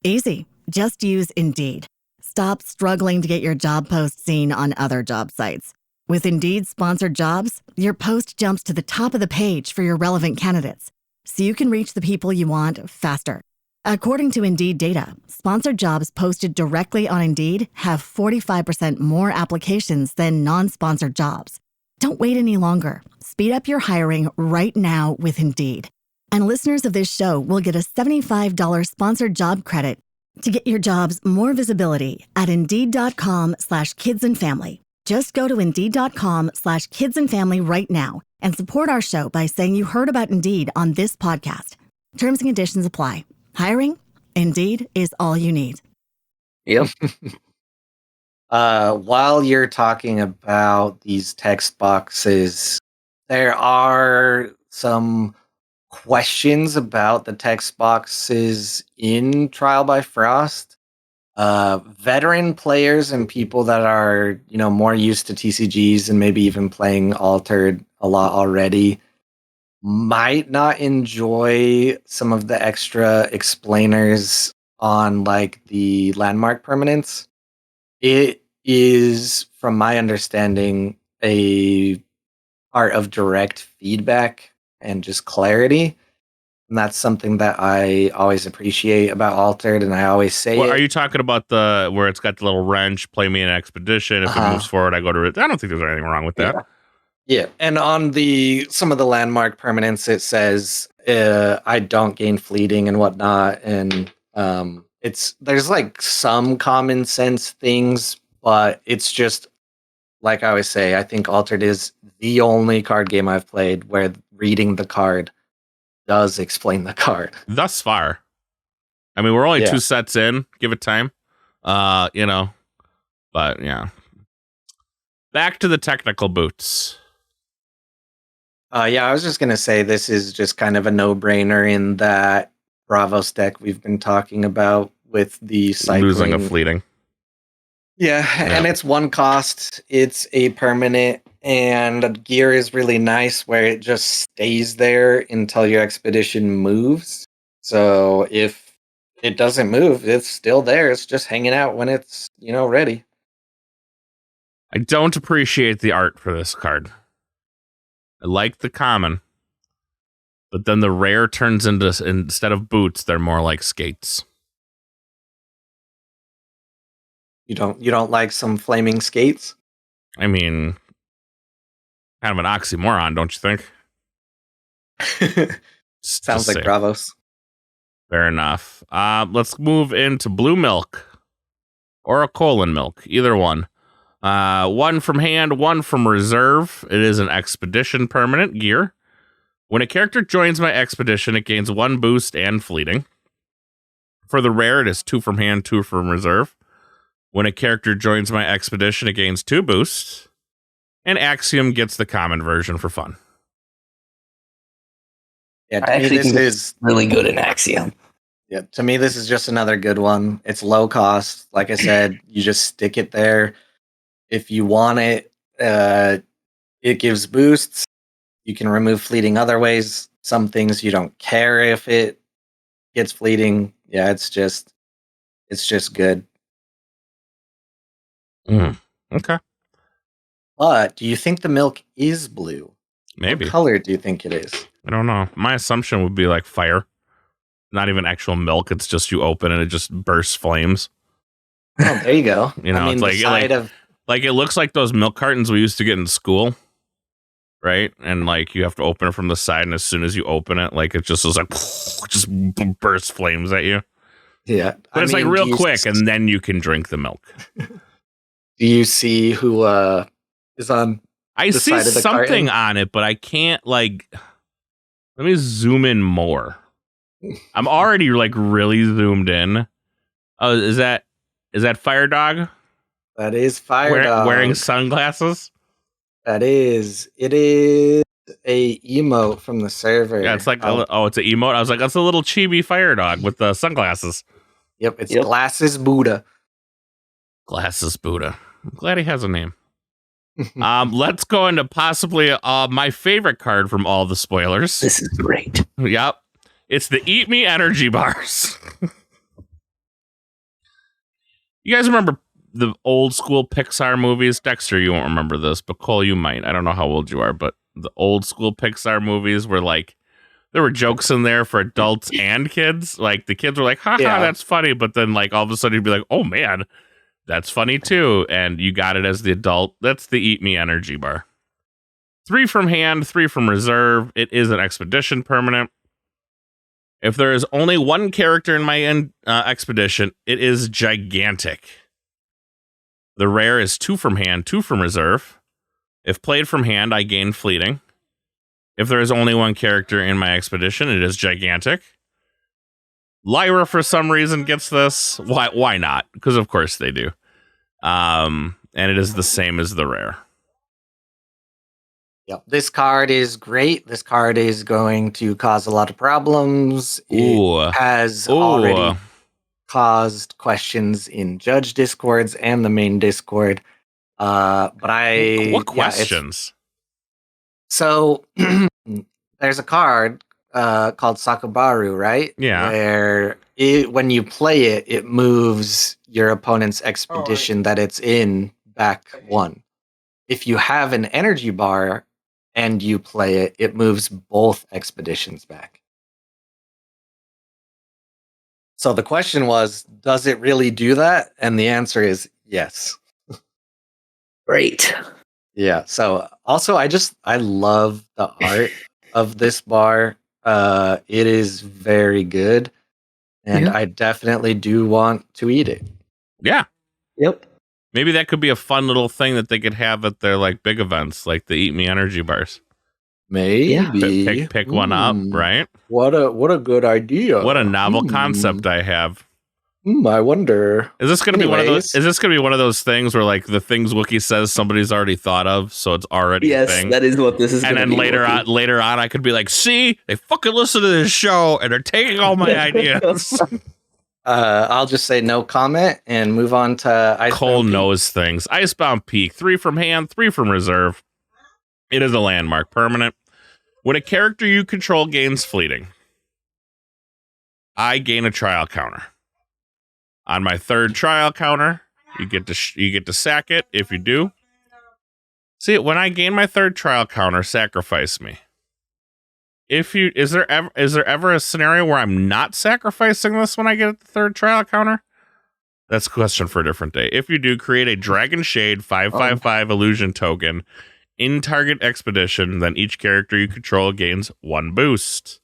Easy. Just use Indeed. Stop struggling to get your job post seen on other job sites. With Indeed sponsored jobs, your post jumps to the top of the page for your relevant candidates, so you can reach the people you want faster. According to Indeed data, sponsored jobs posted directly on Indeed have 45% more applications than non-sponsored jobs. Don't wait any longer. Speed up your hiring right now with Indeed. And listeners of this show will get a $75 sponsored job credit to get your jobs more visibility at Indeed.com/kidsandfamily. Just go to Indeed.com/kidsandfamily right now and support our show by saying you heard about Indeed on this podcast. Terms and conditions apply. Hiring? Indeed is all you need. Yep. While you're talking about these text boxes, there are some questions about the text boxes in Trial by Frost. Veteran players and people that are, you know, more used to TCGs and maybe even playing Altered a lot already might not enjoy some of the extra explainers on like the landmark permanents. It is, from my understanding, a part of direct feedback and just clarity. And that's something that I always appreciate about Altered, and I always say Are you talking about the where it's got the little wrench, play me an expedition, if it moves forward, I go to it? I don't think there's anything wrong with that. Yeah, and on some of the landmark permanents, it says I don't gain fleeting and whatnot, and there's like some common sense things, but it's just like I always say, I think Altered is the only card game I've played where reading the card does explain the card. Thus far, I mean, we're only 2 sets in. Give it time, you know, but yeah. Back to the technical boots. I was just going to say this is just kind of a no-brainer in that Bravos deck we've been talking about with the cycling. Losing a fleeting. Yeah, and it's 1 cost. It's a permanent, and gear is really nice where it just stays there until your expedition moves. So if it doesn't move, it's still there. It's just hanging out when it's, you know, ready. I don't appreciate the art for this card. I like the common, but then the rare turns into, instead of boots, they're more like skates. You don't like some flaming skates? I mean, kind of an oxymoron, don't you think? Sounds like Bravos. Fair enough. Let's move into blue milk or a colon milk, either one. 1 from hand, 1 from reserve. It is an expedition permanent gear. When a character joins my expedition, it gains 1 boost and fleeting. For the rare, it is 2 from hand, 2 from reserve. When a character joins my expedition, it gains 2 boosts. And Axiom gets the common version for fun. Yeah, I actually think this is really good in Axiom. Yeah, to me, this is just another good one. It's low cost. Like I said, you just stick it there. If you want it, it gives boosts. You can remove fleeting other ways. Some things you don't care if it gets fleeting. Yeah, it's just good. Okay. But do you think the milk is blue? Maybe. What color do you think it is? I don't know. My assumption would be like fire. Not even actual milk. It's just you open and it just bursts flames. Oh, there you go. You know, it's like it looks like those milk cartons we used to get in school, right? And like you have to open it from the side, and as soon as you open it, like it just was like just bursts flames at you. Yeah, but it's like real quick, and then you can drink the milk. Do you see who is on? I see something on it, but I can't like. Let me zoom in more. I'm already like really zoomed in. Oh, is that Fire Dog? That is Fire Dog wearing sunglasses. It is a emote from the server. Yeah, it's like it's an emote. I was like, that's a little chibi Fire Dog with the sunglasses. Yep, it's Glasses Buddha. Glasses Buddha. I'm glad he has a name. Let's go into possibly my favorite card from all the spoilers. This is great. Yep. It's the Eat Me energy bars. You guys remember the old school Pixar movies? Dexter, you won't remember this, but Cole, you might. I don't know how old you are, but the old school Pixar movies were like, there were jokes in there for adults and kids. Like the kids were like, haha, that's funny. But then like all of a sudden you'd be like, oh man, that's funny too. And you got it as the adult. That's the Eat Me energy bar. 3 from hand, 3 from reserve. It is an expedition permanent. If there is only one character in my expedition, it is gigantic. The rare is 2 from hand, 2 from reserve. If played from hand, I gain fleeting. If there is only one character in my expedition, it is gigantic. Lyra, for some reason, gets this. Why not? Because of course they do. And it is the same as the rare. Yep, this card is great. This card is going to cause a lot of problems. It has already caused questions in judge discords and the main discord. What questions? So there's a card called Sakabaru, right? Yeah. Where when you play it, it moves your opponent's expedition that it's in back 1. If you have an energy bar and you play it, it moves both expeditions back. So the question was, does it really do that? And the answer is yes. Great. Yeah. So also, I love the art of this bar. It is very good, and I definitely do want to eat it. Yeah. Yep. Maybe that could be a fun little thing that they could have at their like big events, like the Eat Me energy bars. Maybe pick one up, right? What a good idea! What a novel concept I have. I wonder. Is this going to be one of those? Is this going to be one of those things where like the things Wookiee says somebody's already thought of, so it's already a thing? Yes, that is what this is. And then later on, I could be like, see, they fucking listen to this show and they're taking all my ideas. I'll just say no comment and move on to Icebound Cole Peak. knows things. Icebound Peak, 3 from hand, 3 from reserve. It is a landmark permanent. When a character you control gains fleeting, I gain a trial counter. On my 3rd trial counter, you get to sack it. If you do, see, when I gain my 3rd trial counter, sacrifice me. Is there ever a scenario where I'm not sacrificing this when I get the 3rd trial counter? That's a question for a different day. If you do, create a Dragon Shade 5/5/5 illusion token in target expedition, then each character you control gains 1 boost.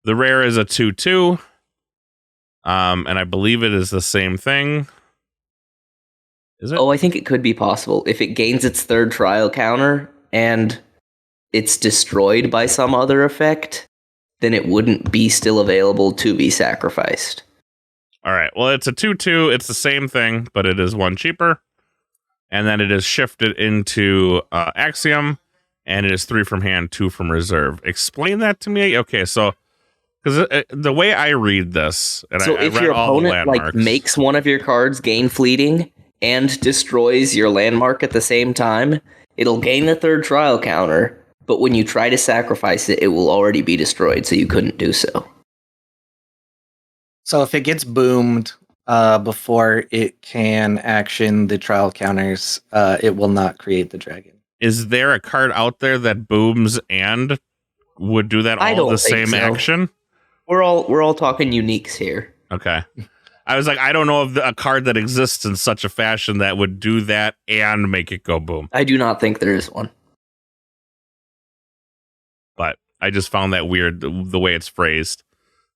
The rare is a 2/2. And I believe it is the same thing. Is it? Oh, I think it could be possible. If it gains its 3rd trial counter and it's destroyed by some other effect, then it wouldn't be still available to be sacrificed. All right. Well, it's a 2/2. It's the same thing, but it is 1 cheaper. And then it is shifted into Axiom, and it is 3 from hand, 2 from reserve. Explain that to me. Okay, so Because the way I read this, and So I if read your all the opponent landmarks, makes one of your cards gain fleeting and destroys your landmark at the same time, it'll gain the third trial counter, but when you try to sacrifice it, it will already be destroyed, so you couldn't do so. So if it gets boomed before it can action the trial counters, it will not create the dragon. is there a card out there that booms and would do that I all don't the think same so. action? We're all talking uniques here. Okay. I was like, I don't know of a card that exists in such a fashion that would do that and make it go boom. I do not think there is one. But I just found that weird, the way it's phrased.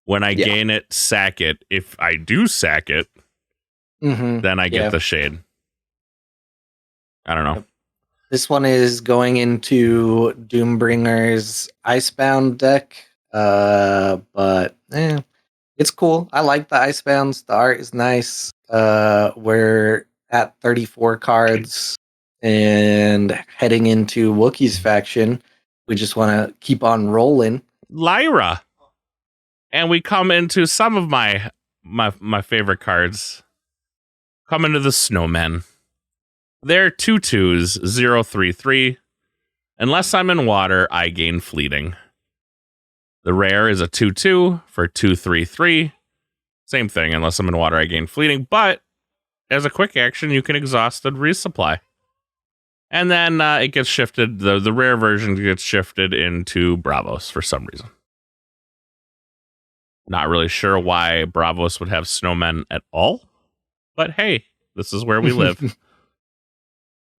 When I gain it, sack it. If I do sack it, then I get the shade. I don't know. This one is going into Doombringer's Icebound deck, but it's cool. I like the Icebounds. The art is nice. We're at 34 cards and heading into Wookiee's faction. We just want to keep on rolling. Lyra. And we come into some of my favorite cards. Come into the Snowmen. They're 2/2s, 0/3/3. Unless I'm in water, I gain fleeting. The rare is a 2/2 for 2/3/3. Same thing, unless I'm in water, I gain fleeting. But as a quick action, you can exhaust and resupply. And then it gets shifted, the rare version gets shifted into Bravos for some reason. Not really sure why Bravos would have snowmen at all. But hey, this is where we live.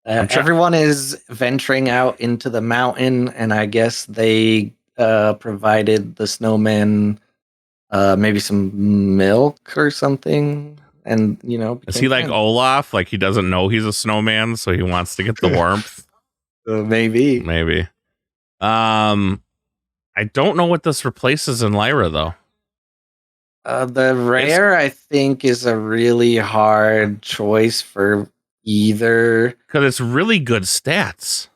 Everyone is venturing out into the mountain, and I guess they provided the snowmen maybe some milk or something. And, you know, is he like Olaf? Like he doesn't know he's a snowman, so he wants to get the warmth? Maybe. I don't know what this replaces in Lyra, though. The rare, I think, is a really hard choice for either. Because it's really good stats.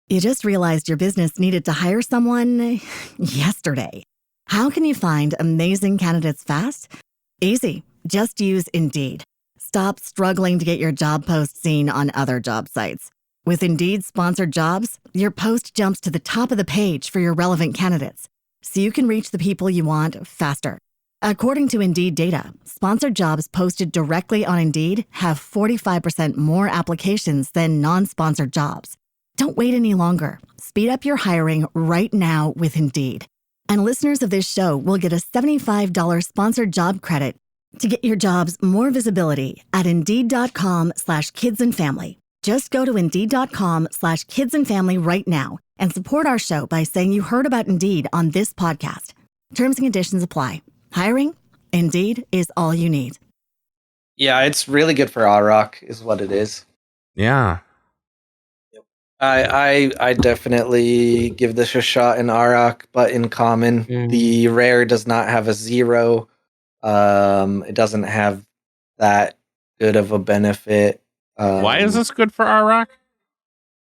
You just realized your business needed to hire someone yesterday. How can you find amazing candidates fast? Easy. Just use Indeed. Stop struggling to get your job post seen on other job sites. With Indeed sponsored jobs, your post jumps to the top of the page for your relevant candidates, so you can reach the people you want faster. According to Indeed data, sponsored jobs posted directly on Indeed have 45% more applications than non-sponsored jobs. Don't wait any longer. Speed up your hiring right now with Indeed. And listeners of this show will get a $75 sponsored job credit to get your jobs more visibility at Indeed.com/kidsandfamily. Just go to Indeed.com/kidsandfamily right now and support our show by saying you heard about Indeed on this podcast. Terms and conditions apply. Hiring? Indeed is all you need. Yeah, it's really good for Auroch, is what it is. Yeah. I definitely give this a shot in Auroch, but in common, the rare does not have a 0. It doesn't have that good of a benefit. Why is this good for Auroch?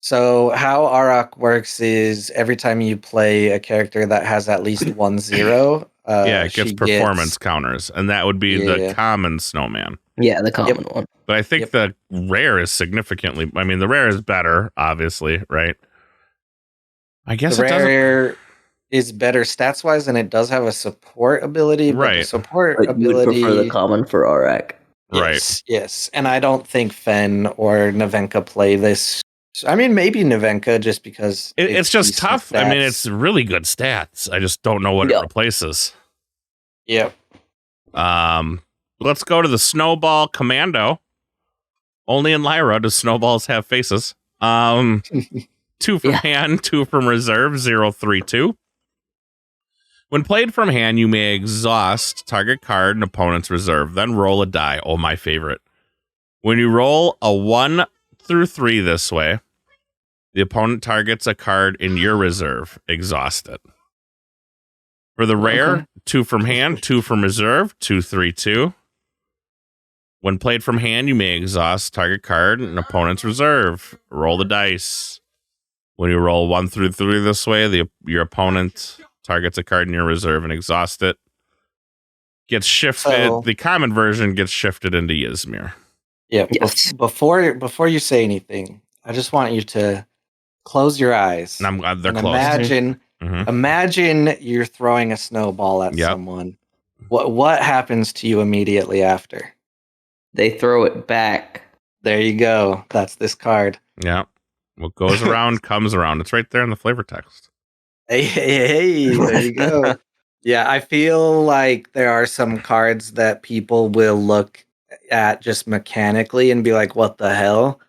So how Auroch works is every time you play a character that has at least 1 0, it gets performance counters, and that would be the common snowman. Yeah, the common one. But I think the rare is significantly. I mean, the rare is better, obviously, right? I guess the rare is better stats wise, and it does have a support ability. Right, the support but ability. You would prefer the common for Auroch. Right. Yes, and I don't think Fen or Navenka play this. I mean, maybe Navenka just because it's just tough. Stats. I mean, it's really good stats. I just don't know what it replaces. Yep. Let's go to the Snowball Commando. Only in Lyra do snowballs have faces. 2 from hand, 2 from reserve, 0/3/2. When played from hand, you may exhaust target card in opponent's reserve, then roll a die. Oh, my favorite. When you roll a 1 through 3 this way, the opponent targets a card in your reserve. Exhaust it. For the rare, 2 from hand, 2 from reserve, 2/3/2. When played from hand, you may exhaust target card in opponent's reserve. Roll the dice. When you roll 1 through 3 this way, your opponent targets a card in your reserve and exhaust it. Gets shifted. So- the common version gets shifted into Ysmir. Yeah. Yes. Before you say anything, I just want you to close your eyes And I'm glad they're and closed. imagine imagine you're throwing a snowball at Yep. someone. What happens to you immediately after? They throw it back. There you go. That's this card. Yeah. What goes around comes around. It's right there in the flavor text. Hey, there you go. Yeah, I feel like there are some cards that people will look at just mechanically and be like, what the hell?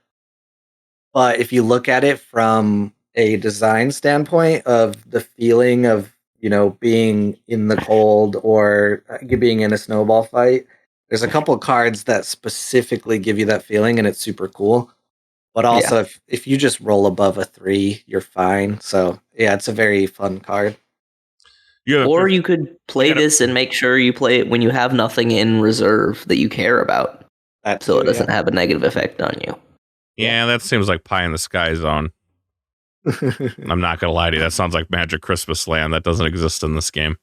But if you look at it from a design standpoint of the feeling of, being in the cold or being in a snowball fight, there's a couple cards that specifically give you that feeling, and it's super cool. But also, if you just roll above a 3, you're fine. So, yeah, it's a very fun card. Or you could play this and make sure you play it when you have nothing in reserve that you care about, so it doesn't have a negative effect on you. Yeah, that seems like pie in the sky zone. I'm not gonna lie to you. That sounds like Magic Christmas Land. That doesn't exist in this game.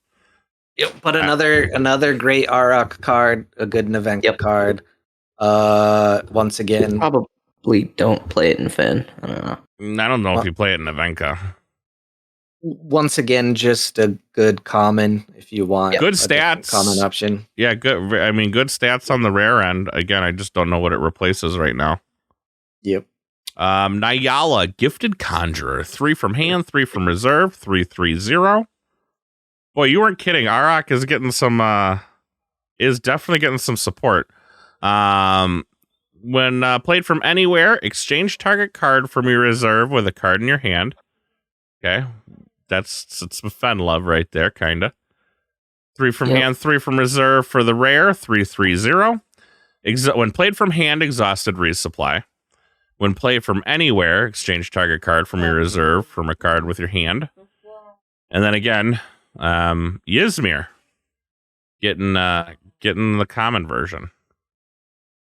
Yep, but another great Arok card, a good Navenka card. Once again, Probably don't play it in Finn. I don't know. I don't know if you play it in Navenka. once again, just a good common if you want. Good a different stats. common option. Yeah, good. I mean, good stats on the rare end. Again, I just don't know what it replaces right now. Yep. Nyala, Gifted Conjurer. 3 from hand, 3 from reserve, 3/3/0. Boy, you weren't kidding. Arok is getting some is definitely getting some support. When played from anywhere, exchange target card from your reserve with a card in your hand. Okay. It's some Fen love right there, kinda. 3 from hand, 3 from reserve for the rare, 3/3/0. When played from hand, exhausted, resupply. When played from anywhere, exchange target card from your reserve from a card with your hand. And then again, Ysmir getting the common version.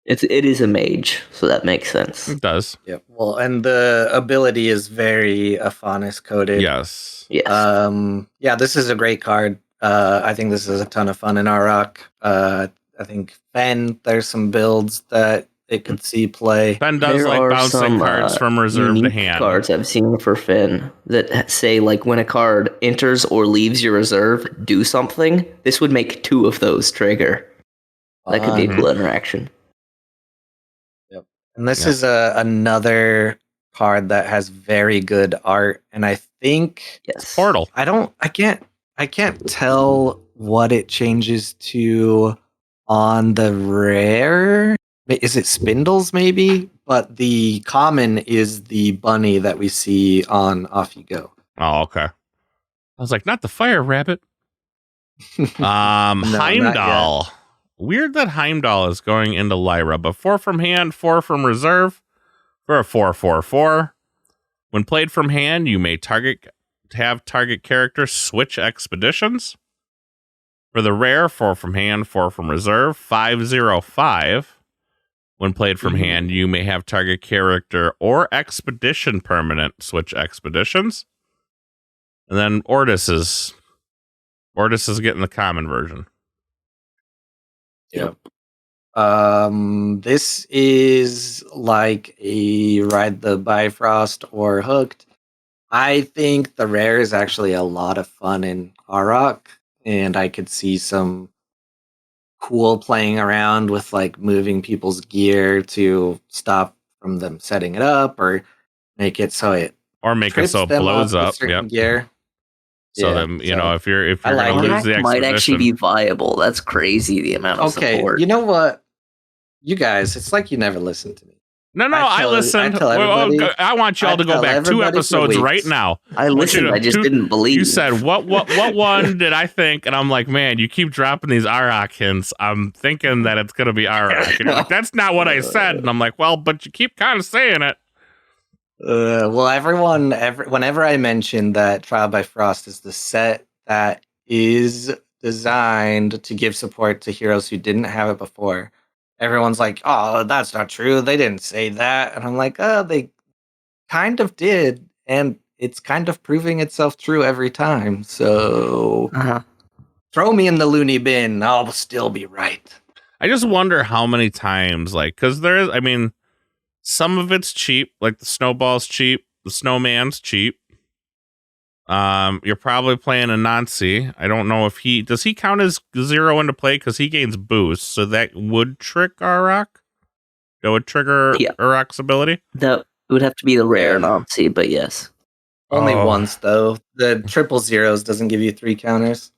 It is a mage, so that makes sense. It does. Yep. Well, and the ability is very Aphanis coded. Yes. Yes. Yeah, this is a great card. I think this is a ton of fun in Arok. I think Fen, there's some builds that it could see play. Fen does like bouncing cards from reserve to hand. Cards I've seen for Finn that say like when a card enters or leaves your reserve, do something. This would make 2 of those trigger. That could be a cool interaction. And this is another card that has very good art, and I think Portal. I can't tell what it changes to on the rare. Is it Spindles maybe? But the common is the bunny that we see on Off You Go. Oh, okay. I was like, not the fire rabbit. Heimdall. Weird that Heimdall is going into Lyra, but 4 from hand, 4 from reserve for a 4/4/4. When played from hand, you may have target character switch expeditions. For the rare, 4 from hand, 4 from reserve, 5/0/5. When played from hand, you may have target character or expedition permanent switch expeditions. And then Ortis is getting the common version. Yep. This is like a Ride the Bifrost or Hooked. I think the rare is actually a lot of fun in Arok, and I could see some cool playing around with like moving people's gear to stop from them setting it up or make it so it blows up. Yep. Gear. So then, you know, if you're like going to lose the expedition, might actually be viable. That's crazy, the amount of support. You know what? You guys, it's like you never listen to me. No, I listened. I want y'all to go back 2 episodes right now. I listened. I just didn't believe. You said, what one did I think? And I'm like, man, you keep dropping these Arok hints. I'm thinking that it's going to be Arok. And you're like, that's not what I said. And I'm like, well, but you keep kind of saying it. Whenever I mention that Trial by Frost is the set that is designed to give support to heroes who didn't have it before, everyone's like, oh, that's not true. They didn't say that. And I'm like, oh, they kind of did. And it's kind of proving itself true every time. So Uh-huh. throw me in the loony bin. I'll still be right. I just wonder how many times, like, because there is, I mean, some of it's cheap, like the snowball's cheap, the snowman's cheap. You're probably playing a Nancy. I don't know if does he count as 0 into play because he gains boost, so that would trick Arok. That would trigger Arok's ability. That would have to be the rare Nazi, but yes. Only once though. The 000s doesn't give you 3 counters.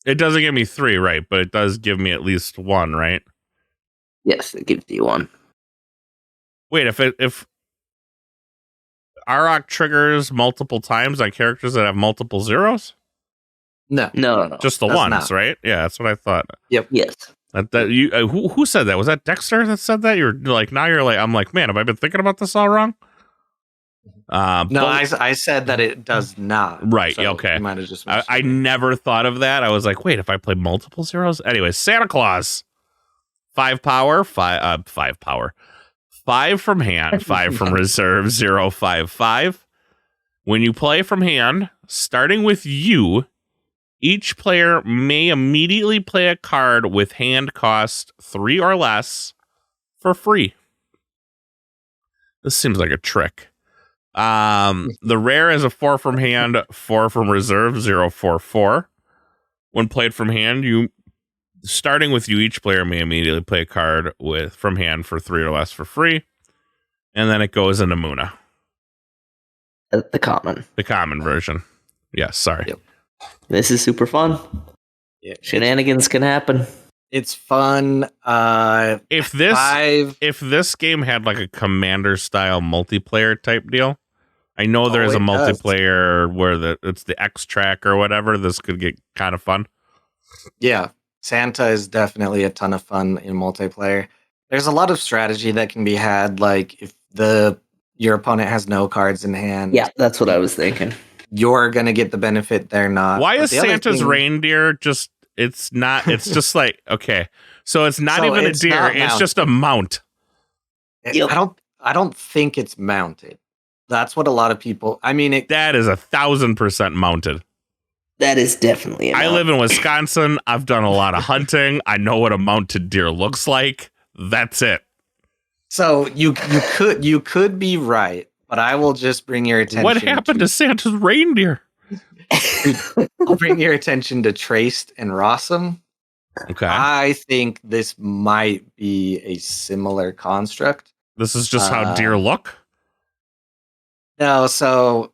It doesn't give me 3, right? But it does give me at least 1, right? Yes, it gives you 1. Wait, if Arok triggers multiple times on characters that have multiple 0s? No. Just the ones, not. Right? Yeah, that's what I thought. Yep. Yes. That you who said that? Was that Dexter that said that? You're like, now you're like, I'm like, man, have I been thinking about this all wrong? No, I said that it does not. Right. So okay. You might have just I never thought of that. I was like, wait, if I play multiple 0s? Anyway, Santa Claus. 5 power, 5 power. 5 from hand, 5 from reserve, 0, 5, 5. When you play from hand, starting with you, each player may immediately play a card with hand cost 3 or less for free. This seems like a trick. The rare is a 4 from hand, 4 from reserve, 0, 4, 4. When played from hand, starting with you, each player may immediately play a card from hand for 3 or less for free. And then it goes into Muna. The common version. Yes, sorry. Yep. This is super fun. Yeah. Shenanigans can happen. It's fun. If this game had like a Commander style multiplayer type deal, I know there's a multiplayer where it's the X track or whatever. This could get kind of fun. Yeah, Santa is definitely a ton of fun in multiplayer. There's a lot of strategy that can be had, like if your opponent has no cards in hand. Yeah, that's what I was thinking. You're gonna get the benefit, they're not. Why is Santa's reindeer just? It's not. It's just like, okay, so it's not even a deer. It's just a mount. I don't think it's mounted. That's what a lot of people. I mean, that is 1,000% mounted. That is definitely. I live in Wisconsin. I've done a lot of hunting. I know what a mounted deer looks like. That's it. So you could be right, but I will just bring your attention. What happened to Santa's reindeer? I'll bring your attention to Traced and Rossum. Okay. I think this might be a similar construct. This is just how deer look? No, so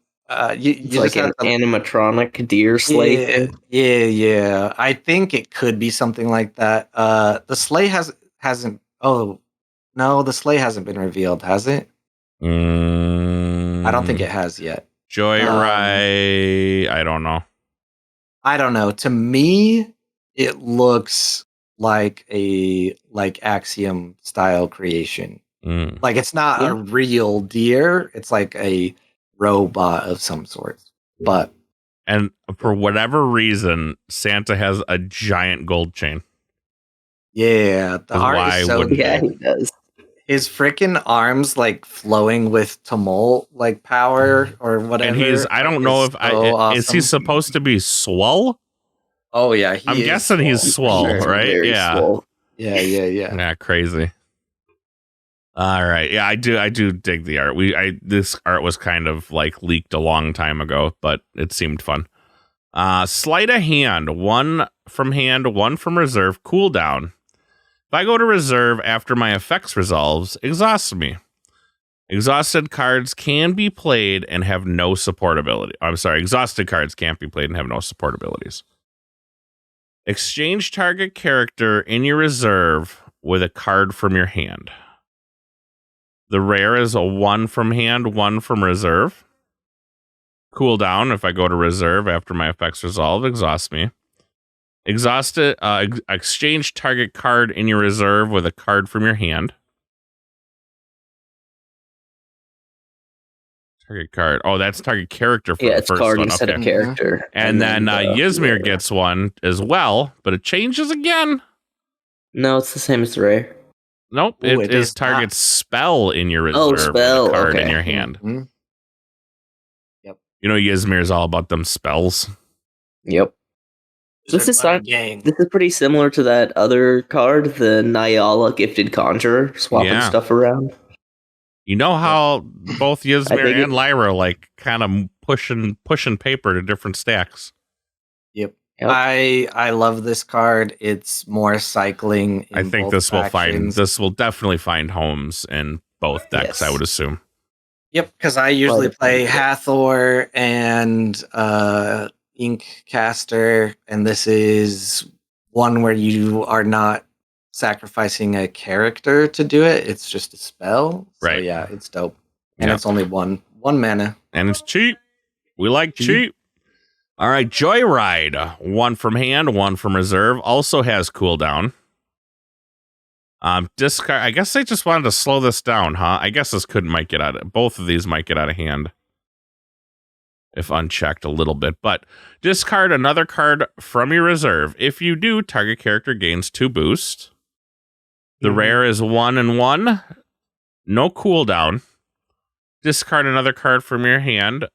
you like an animatronic deer sleigh. Yeah. I think it could be something like that. The sleigh hasn't. Oh no, the sleigh hasn't been revealed, has it? I don't think it has yet. Joyride. I don't know. To me, it looks like a Axiom style creation. Like it's not a real deer. It's like a robot of some sort. And for whatever reason, Santa has a giant gold chain. Yeah, the art is so he does. His freaking arms like flowing with tumult, like power or whatever. And I don't know if awesome. Is he supposed to be swole? Oh yeah, I'm guessing he's swole, right? Yeah. Swole. Yeah. Yeah, crazy. All right. Yeah, I do dig the art. This art was kind of like leaked a long time ago, but it seemed fun. Sleight of hand, 1 from hand, 1 from reserve, cooldown. If I go to reserve after my effects resolves, exhausts me. Exhausted cards can be played and have no support ability. I'm sorry, exhausted cards can't be played and have no support abilities. Exchange target character in your reserve with a card from your hand. The rare is a 1 from hand, 1 from reserve. Cooldown, if I go to reserve after my effects resolve, exhausts me. Exhausted, exchange target card in your reserve with a card from your hand. Target card. Oh, that's target character for the first card one. instead of character. And then Ysmir gets one as well, but it changes again. No, it's the same as the rare. Nope, it is target spell in your reserve with a card in your hand. Mm-hmm. Yep. You know, Ysmir's all about them spells. Yep. This is pretty similar to that other card, the Nyala Gifted Conjurer, swapping stuff around. You know how both Ysmir and Lyra like kind of pushing paper to different stacks. Yep. I love this card. It's more cycling. I think this will definitely find homes in both decks, I would assume. Yep, because I usually play Hathor and Inkcaster, and this is one where you are not sacrificing a character to do it. It's just a spell. Right. So yeah, it's dope. And it's only one mana. And it's cheap. We like cheap. All right, Joyride. 1 from hand, 1 from reserve. Also has cooldown. Discard. I guess they just wanted to slow this down, huh? I guess this might get out of. Both of these might get out of hand if unchecked a little bit. But discard another card from your reserve. If you do, target character gains 2 boost. The rare is 1 and 1. No cooldown. Discard another card from your hand.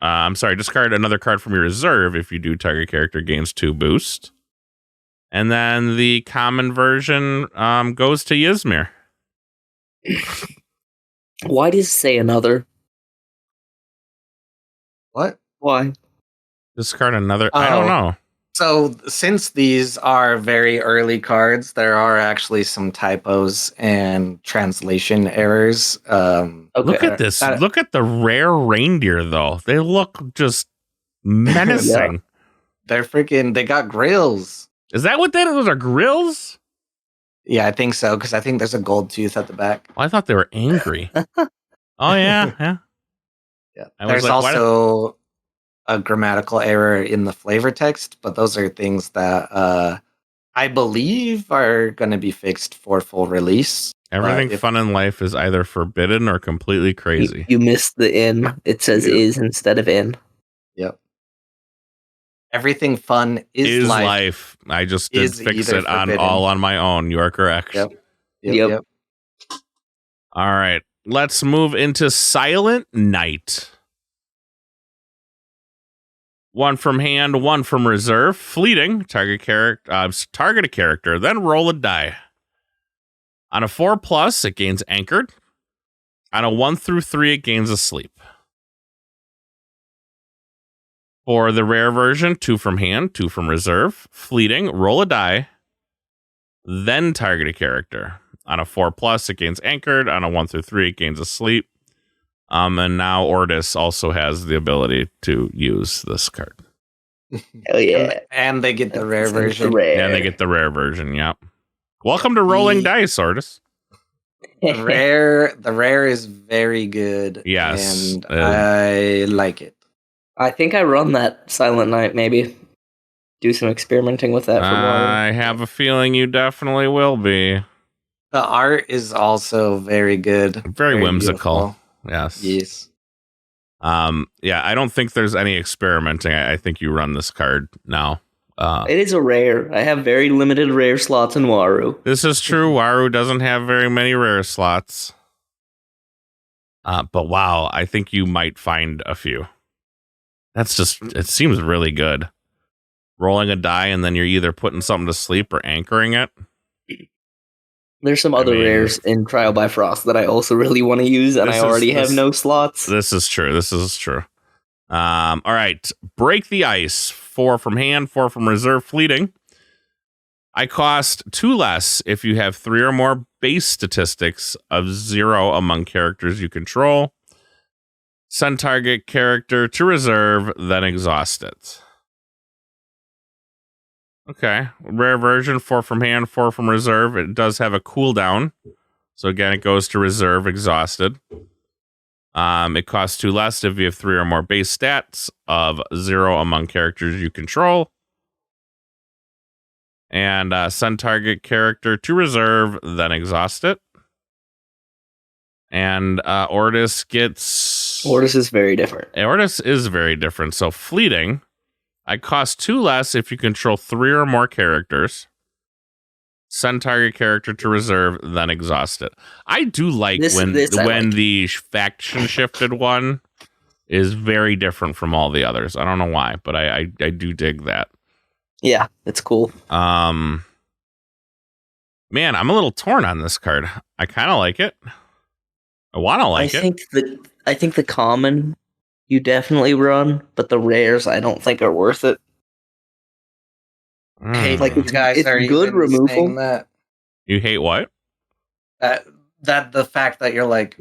Discard another card from your reserve. If you do, target character gains 2 boost. And then the common version goes to Ysmir. Why does it say another? What? Why? Discard another. I don't know. So since these are very early cards, there are actually some typos and translation errors. Look at this. Look at the rare reindeer, though. They look just menacing. They're freaking. They got grills. Is that what that is? Those are grills? Yeah, I think so, because I think there's a gold tooth at the back. Oh, I thought they were angry. Oh, yeah. There's also a grammatical error in the flavor text, but those are things that I believe are going to be fixed for full release. Everything fun in life is either forbidden or completely crazy. You missed the in. It says is instead of in. Yep. Everything fun is life. I just did fix it on my own. You are correct. Yep. All right. Let's move into Silent Night. 1 from hand, 1 from reserve. Fleeting. Target a character, then roll a die. On a 4+, it gains anchored. On a 1 through 3, it gains asleep. For the rare version, 2 from hand, 2 from reserve. Fleeting, roll a die, then target a character. On a 4+, it gains anchored. On a 1 through 3, it gains asleep. And now Ortis also has the ability to use this card. Hell yeah. And they get the rare version. And they get the rare version, yep. Welcome to Rolling Dice, Ortis. The rare is very good. Yes. And I like it. I think I run that Silent Night, maybe. Do some experimenting with that for a while. I have a feeling you definitely will be. The art is also very good. Very whimsical. Beautiful. Yes. Yeah, I don't think there's any experimenting. I think you run this card now. It is a rare. I have very limited rare slots in Waru. This is true. Waru doesn't have very many rare slots. But wow, I think you might find a few. It seems really good. Rolling a die and then you're either putting something to sleep or anchoring it. There's some other rares in Trial by Frost that I also really want to use, and I already have no slots. This is true. All right. Break the Ice. 4 from hand, 4 from reserve. Fleeting. I cost 2 less if you have 3 or more base statistics of 0 among characters you control. Send target character to reserve, then exhaust it. Okay. Rare version, 4 from hand, 4 from reserve. It does have a cooldown. So again, it goes to reserve, exhausted. It costs 2 less if you have 3 or more base stats of 0 among characters you control. And send target character to reserve, then exhaust it. And Ortis is very different. Ortis is very different. So fleeting. I cost 2 less if you control 3 or more characters. Send target character to reserve, then exhaust it. I do like when the faction shifted one is very different from all the others. I don't know why, but I do dig that. Yeah, it's cool. Man, I'm a little torn on this card. I kind of like it. I want to like it. I think the common you definitely run, but the rares I don't think are worth it. Hey, Like, you guys it's are good even removal. saying that You hate what? the fact that you're like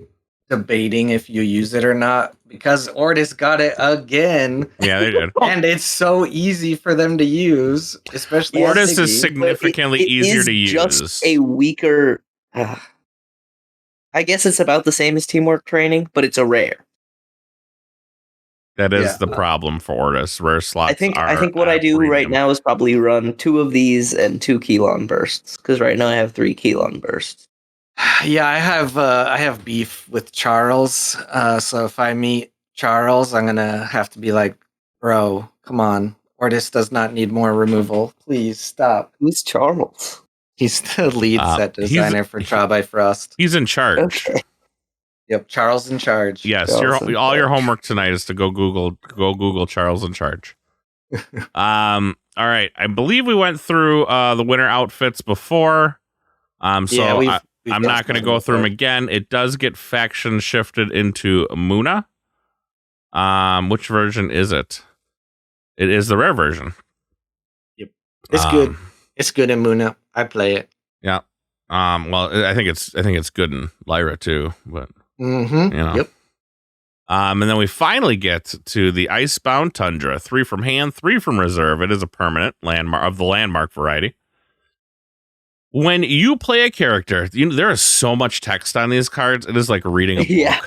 debating if you use it or not, because Ortis got it again. Yeah, they did. And it's so easy for them to use, especially Ortis Siggy. is significantly It easier is to use. just a weaker. I guess it's about the same as teamwork training, but it's a rare. That is Yeah. the problem for Ortis. Rare slots. I think what I do right now is probably run 2 of these and 2 Keylon bursts, because right now I have 3 Keylon bursts. Yeah, I have beef with Charles. So if I meet Charles, I'm gonna have to be like, bro, come on. Ortis does not need more removal. Please stop. Who's Charles? He's the lead set designer for Trial by Frost. He's in charge. Okay. Yep, Charles in charge. Yes, Charles in all your charge. homework tonight is to go Google Charles in charge. All right. I believe we went through the winter outfits before. So Yeah, we've I'm not going to go through them again. It does get faction shifted into Muna. Which version is it? It is the rare version. Yep. It's good. It's good in Muna. I play it. Yeah. Well, I think it's good in Lyra too, but Mm-hmm. you know. Yep. And then we finally get to the Icebound Tundra, 3 from hand, 3 from reserve. It is a permanent landmark of the landmark variety. When you play a character, there is so much text on these cards. It is like reading a book. Yeah.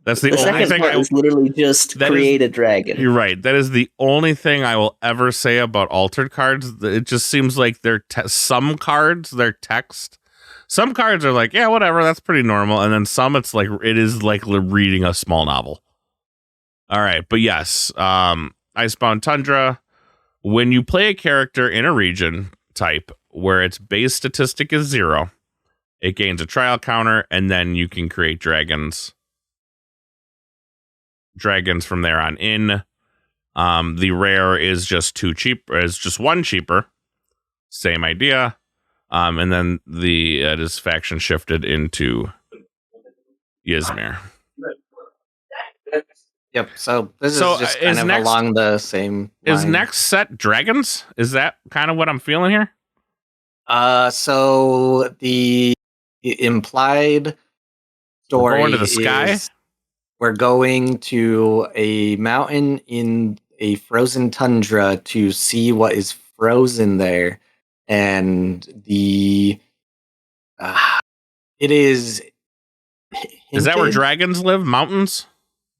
That's the The only second thing part is literally just create a dragon. You're right. That is the only thing I will ever say about altered cards. It just seems like they're some cards, they're text. Some cards are like, yeah, whatever, that's pretty normal. And then some, it is like reading a small novel. All right. But yes, Icebound Tundra, when you play a character in a region type where its base statistic is 0, it gains a trial counter, and then you can create dragons from there on in. The rare is just 1 cheaper. Same idea. And then it is faction shifted into Ysmir. Yep. So this is just kind of along the same line. Is next set dragons? Is that kind of what I'm feeling here? So the implied story We're going to the sky. We're going to a mountain in a frozen tundra to see what is frozen there, and it is. Is that where dragons live? Mountains?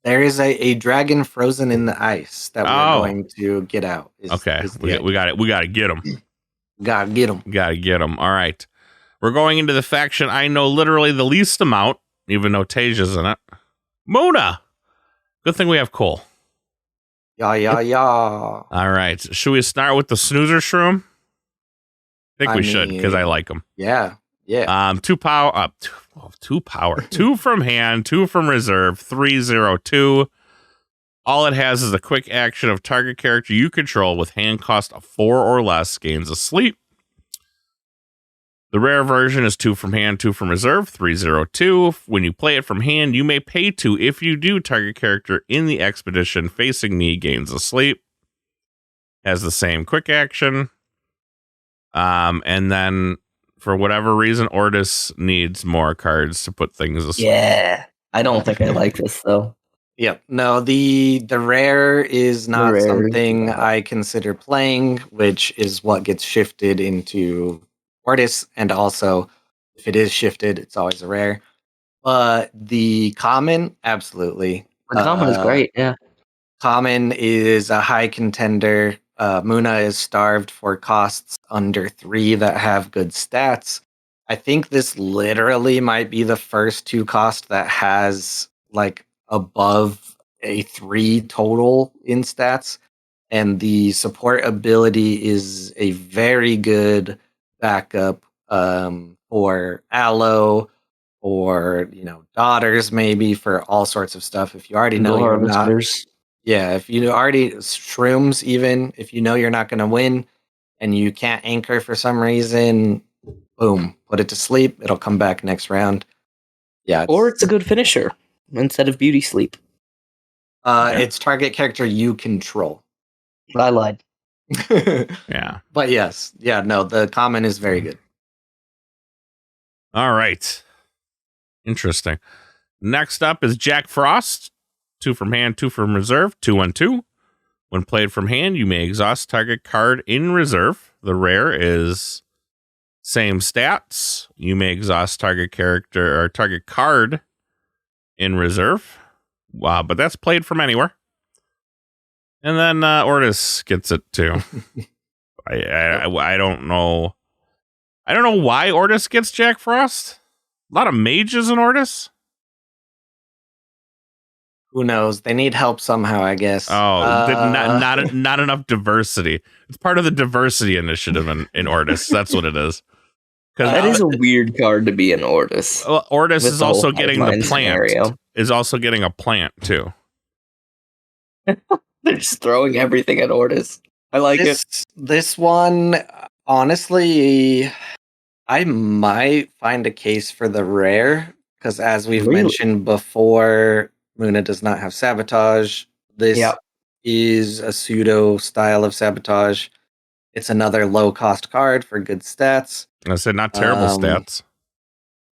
There is a dragon frozen in the ice that we're going to get out. We got it. We got to get them. Gotta get them. Gotta get them. All right. We're going into the faction I know literally the least amount, even though Tasia's in it. Mona. Good thing we have Cole. Yeah. All right. Should we start with the snoozer shroom? I think we should, because I like them. Yeah. 2 power. 2 power. 2 from hand, 2 from reserve, 3/02. All it has is a quick action of target character you control with hand cost of 4 or less gains a sleep. The rare version is 2 from hand, 2 from reserve, 3/02. When you play it from hand, you may pay 2. If you do, target character in the expedition facing me gains a sleep. Has the same quick action. And then for whatever reason, Ortis needs more cards to put things asleep. Yeah. I don't think I like this though. Yep. No, the rare is not something I consider playing, which is what gets shifted into Ortis, and also if it is shifted, it's always a rare. But the common, absolutely. The common is great, yeah. Common is a high contender. Muna is starved for costs under 3 that have good stats. I think this literally might be the first 2 cost that has like above a 3 total in stats, and the support ability is a very good backup for Aloe, or daughters, maybe for all sorts of stuff. If you already know Go you're not, harvesters. if you already shrooms, even if you know you're not going to win and you can't anchor for some reason, boom, put it to sleep. It'll come back next round. Yeah, Or it's a good finisher instead of beauty sleep. it's target character you control. I lied. Yeah. But yes, no, the common is very good. All right. Interesting. Next up is Jack Frost. 2 from hand, 2 from reserve, 2/2. When played from hand, you may exhaust target card in reserve. The rare is same stats. You may exhaust target character or target card in reserve. Wow, but that's played from anywhere. And then Ortis gets it too. I don't know. I don't know why Ortis gets Jack Frost. A lot of mages in Ortis. Who knows? They need help somehow, I guess. Not enough diversity. It's part of the diversity initiative in Ortis. That's what it is. That is a weird card to be in Ortis. Well, Ortis is also getting the plant. Scenario. Is also getting a plant too. They're just throwing everything at Ortis. I like it. This one, honestly, I might find a case for the rare because, as we've mentioned before, Muna does not have sabotage. This is a pseudo style of sabotage. It's another low cost card for good stats. I said not terrible stats.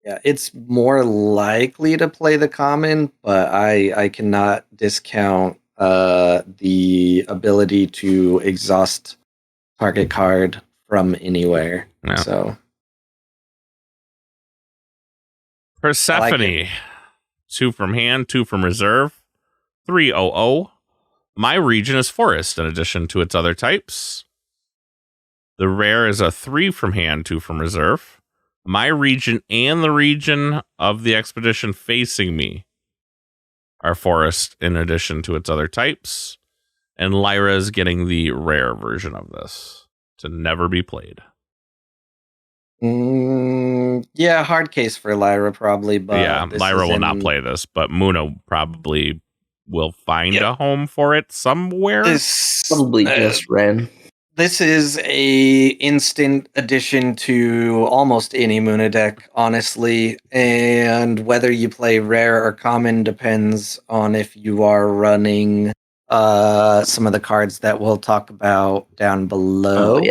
Yeah, it's more likely to play the common, but I cannot discount the ability to exhaust target card from anywhere. Yeah. So Persephone, 2 from hand, 2 from reserve, 3/0. My region is forest in addition to its other types. The rare is a 3 from hand, 2 from reserve. My region and the region of the expedition facing me are forest in addition to its other types. And Lyra is getting the rare version of this to never be played. Yeah, hard case for Lyra probably, but yeah, Lyra will not play this, but Muna probably will find a home for it somewhere. Probably just Ren. This is a instant addition to almost any Muna deck, honestly, and whether you play rare or common depends on if you are running some of the cards that we'll talk about down below. Oh,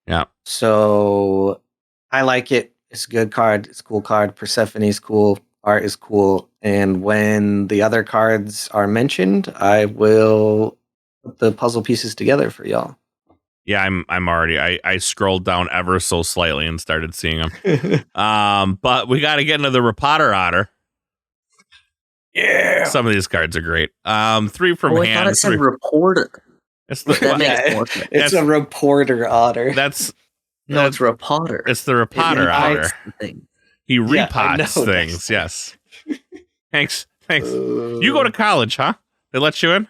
yeah. So I like it. It's a good card. It's a cool card. Persephone's cool. Art is cool. And when the other cards are mentioned, I will put the puzzle pieces together for y'all. Yeah, I'm already. I scrolled down ever so slightly and started seeing them. But we got to get into the Repotter Otter. Yeah, some of these cards are great. 3 from hand. I thought it said reporter. That makes more sense. It's a reporter otter. It's Repotter. It's the Repotter Otter. He repots things. That. Yes. Thanks. You go to college, huh? They let you in?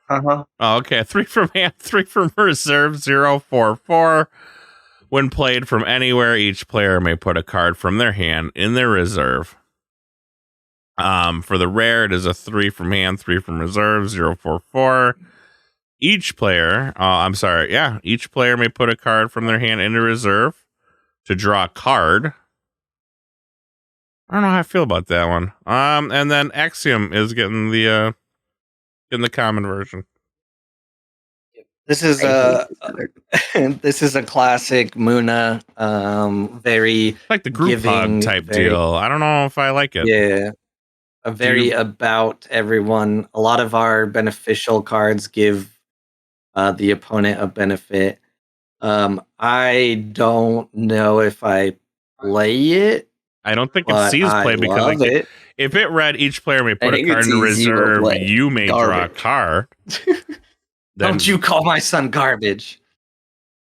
Uh-huh. Oh, okay. 3 from hand, 3 from reserve, 0/4/4. When played from anywhere, each player may put a card from their hand in their reserve. For the rare, it is a 3 from hand, 3 from reserve, 0/4/4. Each player, each player may put a card from their hand into reserve to draw a card. I don't know how I feel about that one. And then Axiom is getting the common version. This is a classic Muna, very like the group hug type deal. I don't know if I like it. Yeah, a very about everyone. A lot of our beneficial cards give the opponent a benefit. I don't know if I play it. I don't think it sees play because if it read each player may put a card in reserve, you may draw a card. Don't you call my son garbage?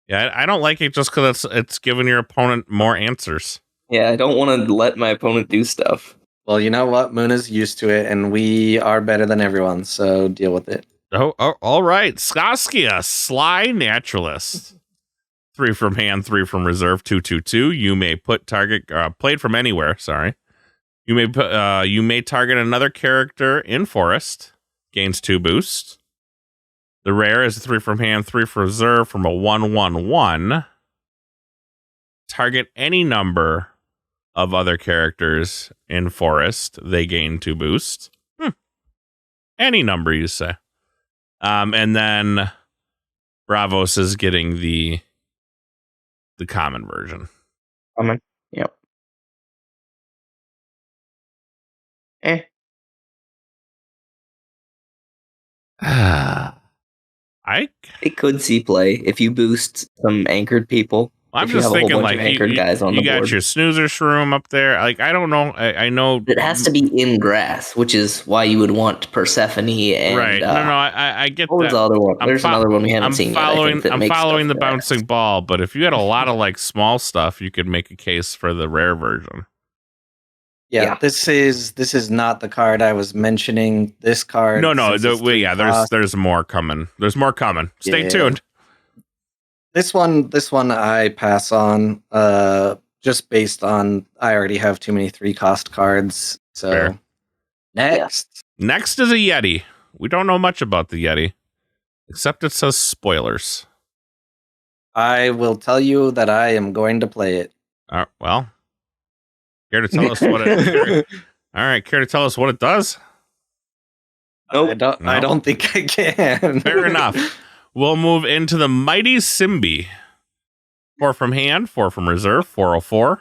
Yeah, I don't like it just because it's giving your opponent more answers. Yeah, I don't want to let my opponent do stuff. Well, you know what? Muna's used to it, and we are better than everyone, so deal with it. Oh, all right. Skaskia, Sly Naturalist. 3 from hand, 3 from reserve, 2/2/2. You may put target played from anywhere. Sorry. You may target another character in forest, gains 2 boost. The rare is a 3 from hand, 3 for reserve from a 1/1/1. Target any number of other characters in forest, they gain 2 boost. Any number, you say. And then Bravos is getting the common version. Common. Yep. It could see play if you boost some anchored people. I'm just thinking, like, guys on you the got board. your snoozer shroom up there. Like, I don't know. I know it has to be in grass, which is why you would want Persephone and right. No, I get what that. was the other one? There's another one we haven't seen yet. I'm following the bouncing ball, but if you had a lot of like small stuff, you could make a case for the rare version. Yeah, this is not the card I was mentioning. This card. No. There's more coming. There's more coming. Stay tuned. This one I pass on, just based on I already have too many 3-cost cards. So fair. Next is a Yeti. We don't know much about the Yeti, except it says spoilers. I will tell you that I am going to play it. Well, care to tell us what it? All right, care to tell us what it does? Nope. I don't think I can. Fair enough. We'll move into the Mighty Simbi. 4 from hand, 4 from reserve, 4/4.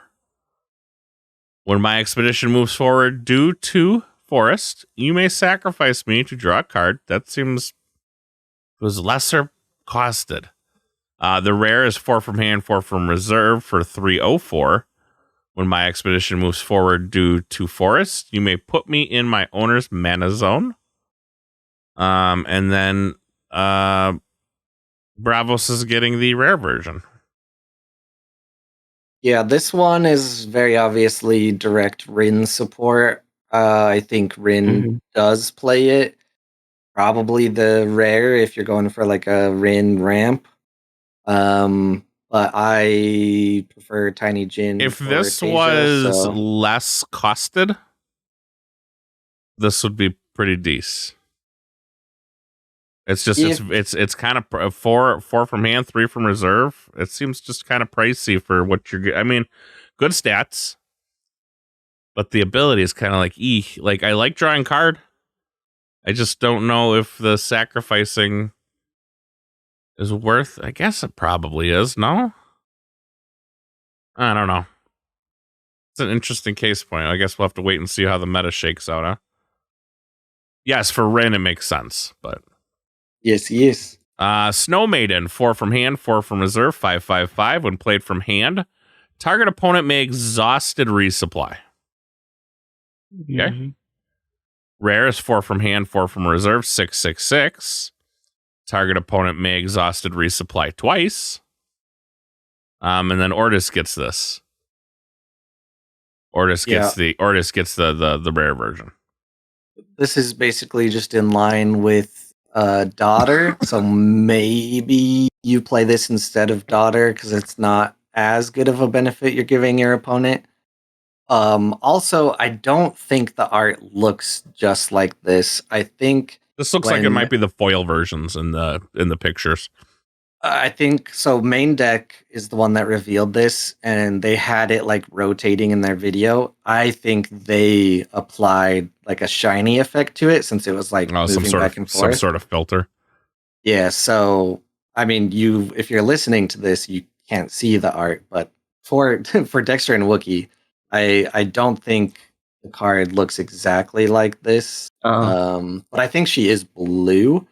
When my expedition moves forward due to forest, you may sacrifice me to draw a card. That seems was lesser costed. The rare is 4 from hand, 4 from reserve for 3/4. When my expedition moves forward due to forest, you may put me in my owner's mana zone. And then Bravos is getting the rare version. Yeah, this one is very obviously direct Rin support. I think Rin does play it. Probably the rare if you're going for like a Rin ramp. But I prefer Tiny Jin. If this was less costed, this would be pretty decent. It's just it's kind of 4 from hand, 3 from reserve. It seems just kind of pricey for what you're getting. I mean, good stats, but the ability is kind of like like I like drawing card. I just don't know if the sacrificing is worth. I guess it probably is. No, I don't know. It's an interesting case point. I guess we'll have to wait and see how the meta shakes out. Huh? Yes, for Rin it makes sense, but. Yes. Snow Maiden, 4 from hand, 4 from reserve, 5/5/5. When played from hand, target opponent may exhausted resupply. Okay. Rare is 4 from hand, 4 from reserve, 6/6/6. Target opponent may exhausted resupply twice. And then Ortis gets this. Ortis gets the rare version. This is basically just in line with Daughter, so maybe you play this instead of Daughter because it's not as good of a benefit you're giving your opponent. Also, I don't think the art looks just like this. I think this looks like it might be the foil versions in the pictures. I think so. Main deck is the one that revealed this, and they had it like rotating in their video. I think they applied like a shiny effect to it since it was like moving back and forth. Some sort of filter. Yeah. So I mean, if you're listening to this, you can't see the art, but for Dexter and Wookiee, I don't think the card looks exactly like this. But I think she is blue.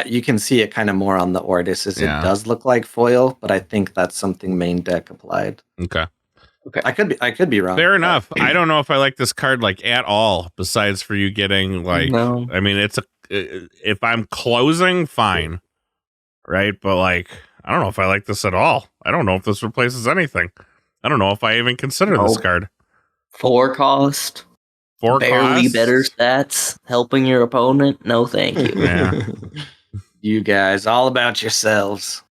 You can see it kind of more on the Ortis as it does look like foil, but I think that's something main deck applied. Okay. I could be wrong. Fair enough. I don't know if I like this card like at all. Besides for you getting like, I mean, if I'm closing, fine, right? But like, I don't know if I like this at all. I don't know if this replaces anything. I don't know if I even consider this card. 4 cost. 4 barely costs? Better stats, helping your opponent. No, thank you. Yeah. You guys, all about yourselves.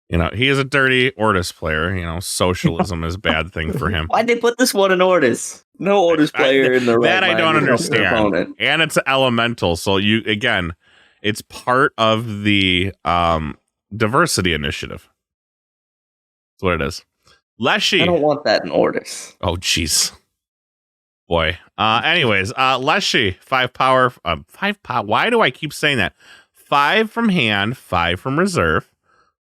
You know, he is a dirty Ortis player. You know, socialism is a bad thing for him. Why'd they put this one in Ortis? No Otis player in the right that I mind don't would help their understand. opponent. And it's elemental, so it's part of the diversity initiative. That's what it is. Leshy. I don't want that in Ortis. Oh, jeez. Boy. Anyways, Leshy, 5 power. 5 power. Why do I keep saying that? 5 from hand, 5 from reserve.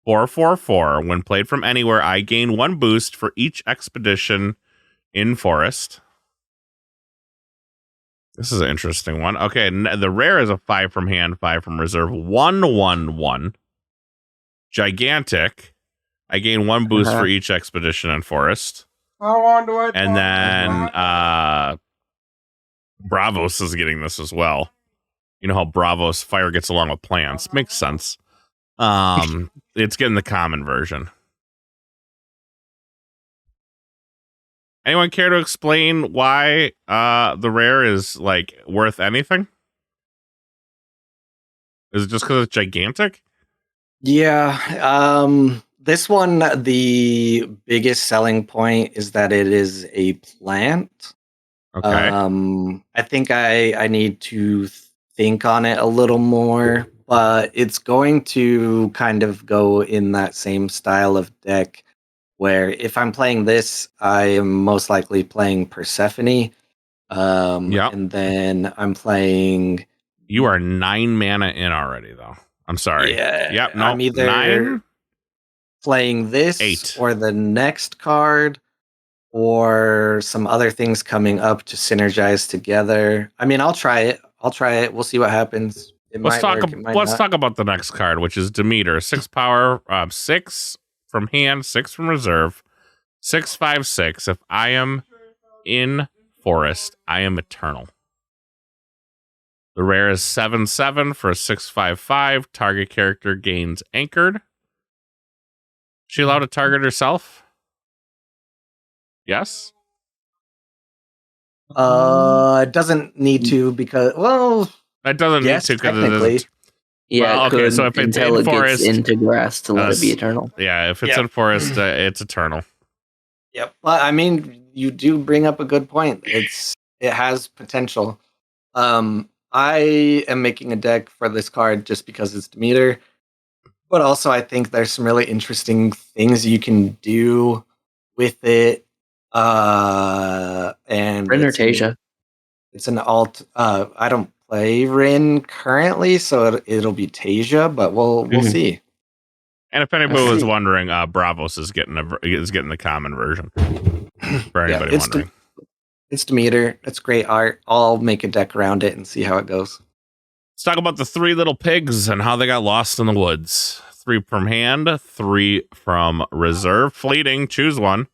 4/4/4. When played from anywhere, I gain 1 boost for each expedition in forest. This is an interesting one. Okay, the rare is a 5 from hand, 5 from reserve. 1/1/1. Gigantic. I gain 1 boost for each expedition in forest. How long do I? And then Bravos is getting this as well. You know how Bravos fire gets along with plants. Makes sense. It's getting the common version. Anyone care to explain why the rare is like worth anything? Is it just because it's gigantic? Yeah. This one, the biggest selling point is that it is a plant. Okay. I think I need to think on it a little more, but it's going to kind of go in that same style of deck where if I'm playing this, I am most likely playing Persephone. And then I'm playing... You are 9 mana in already, though. I'm sorry. Yeah. Yep. No, I'm either 9? Playing this 8. or the next card or some other things coming up to synergize together. I mean, I'll try it. We'll see what happens. Let's talk about the next card, which is Demeter. 6 power, 6 from hand, 6 from reserve, 6/5/6. If I am in forest, I am eternal. The rare is 7/7 for a 6/5/5. Target character gains anchored. She allowed to target herself? Yes? It doesn't need to because, well... It doesn't yes, need to because technically. it isn't. Yeah, Well, okay, so if it's until in it forest, gets into grass to let it be eternal. Yeah, if it's in forest, it's eternal. Yep. Well, I mean, you do bring up a good point. It has potential. I am making a deck for this card just because it's Demeter, but also I think there's some really interesting things you can do with it. And Rin it's an alt. I don't play Rin currently, so it'll be Tasia, but we'll see. And if anybody was wondering, Bravos is getting the common version. For anybody wondering. It's Demeter. It's great art. I'll make a deck around it and see how it goes. Let's talk about the 3 little pigs and how they got lost in the woods. 3 from hand, 3 from reserve. Fleeting, choose one.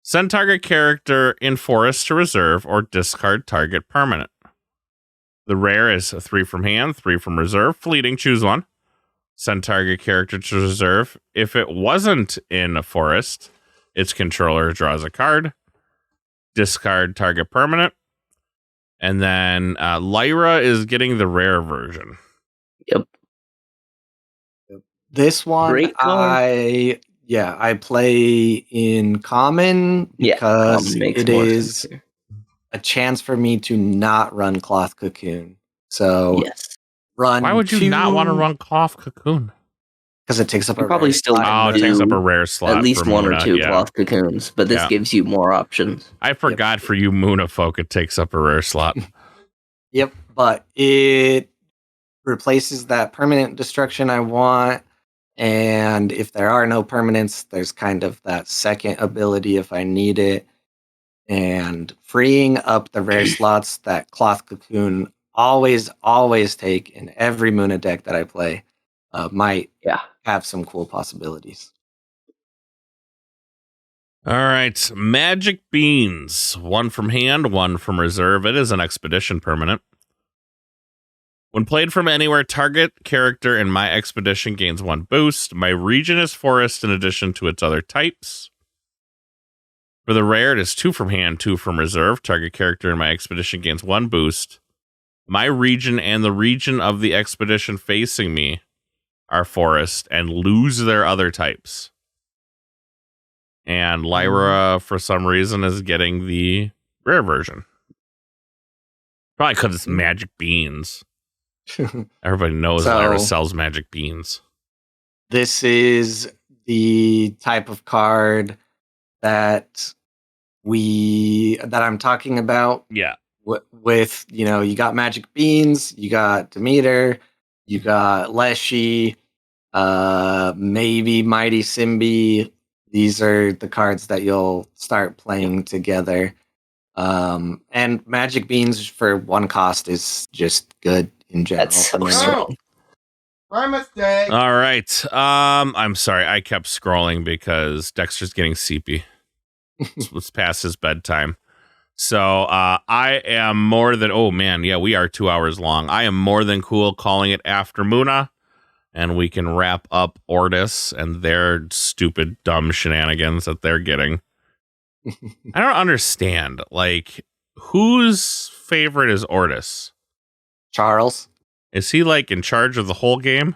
Send target character in forest to reserve or discard target permanent. The rare is 3 from hand, 3 from reserve. Fleeting, choose one. Send target character to reserve. If it wasn't in a forest, its controller draws a card. Discard target permanent. And then Lyra is getting the rare version. Yep. This one, I play in common because it is a chance for me to not run Cloth Cocoon. So run. Why would you not want to run Cloth Cocoon? Because it takes up a probably rare still slot. it takes up a rare slot. At least for one Muna, or two cloth cocoons, but this gives you more options. I forgot for you Muna folk, it takes up a rare slot. Yep, but it replaces that permanent destruction I want. And if there are no permanents, there's kind of that second ability if I need it. And freeing up the rare slots that Cloth Cocoon always take in every Muna deck that I play might have some cool possibilities. All right, Magic Beans. 1 from hand, 1 from reserve. It is an expedition permanent. When played from anywhere, target character in my expedition gains 1 boost. My region is forest in addition to its other types. For the rare, it is 2 from hand, 2 from reserve. Target character in my expedition gains 1 boost. My region and the region of the expedition facing me are forest and lose their other types. And Lyra, for some reason, is getting the rare version. Probably because it's magic beans. Everybody knows Lyra sells magic beans. This is the type of card that I'm talking about. Yeah. With, you got magic beans, you got Demeter, you got Leshy, maybe Mighty Simbi. These are the cards that you'll start playing together. And magic beans for 1 cost is just good in general. That's so strong. My mistake. All right. I'm sorry. I kept scrolling because Dexter's getting sleepy. It's past his bedtime. So I am more than... Oh, man. Yeah, we are 2 hours long. I am more than cool calling it after Muna. And we can wrap up Ortis and their stupid, dumb shenanigans that they're getting. I don't understand. Like, whose favorite is Ortis? Charles. Is he, like, in charge of the whole game?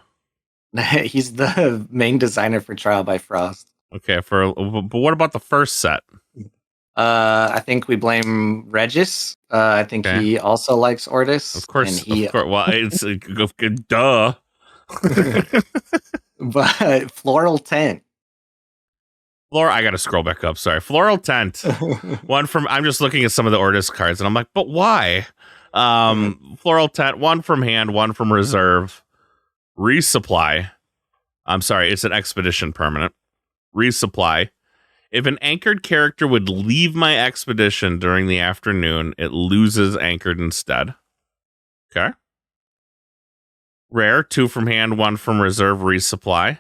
He's the main designer for Trial by Frost. Okay, but what about the first set? I think we blame Regis. I think he also likes Ortis. Of course. Well, it's duh. But Floral Tent. I gotta scroll back up. Sorry. Floral Tent. One from... I'm just looking at some of the Ortis cards, and I'm like, but why? Floral Tent, 1 from hand, 1 from reserve. Resupply. I'm sorry, it's an expedition permanent. Resupply. If an anchored character would leave my expedition during the afternoon, it loses anchored instead. Okay. Rare, 2 from hand, 1 from reserve, resupply.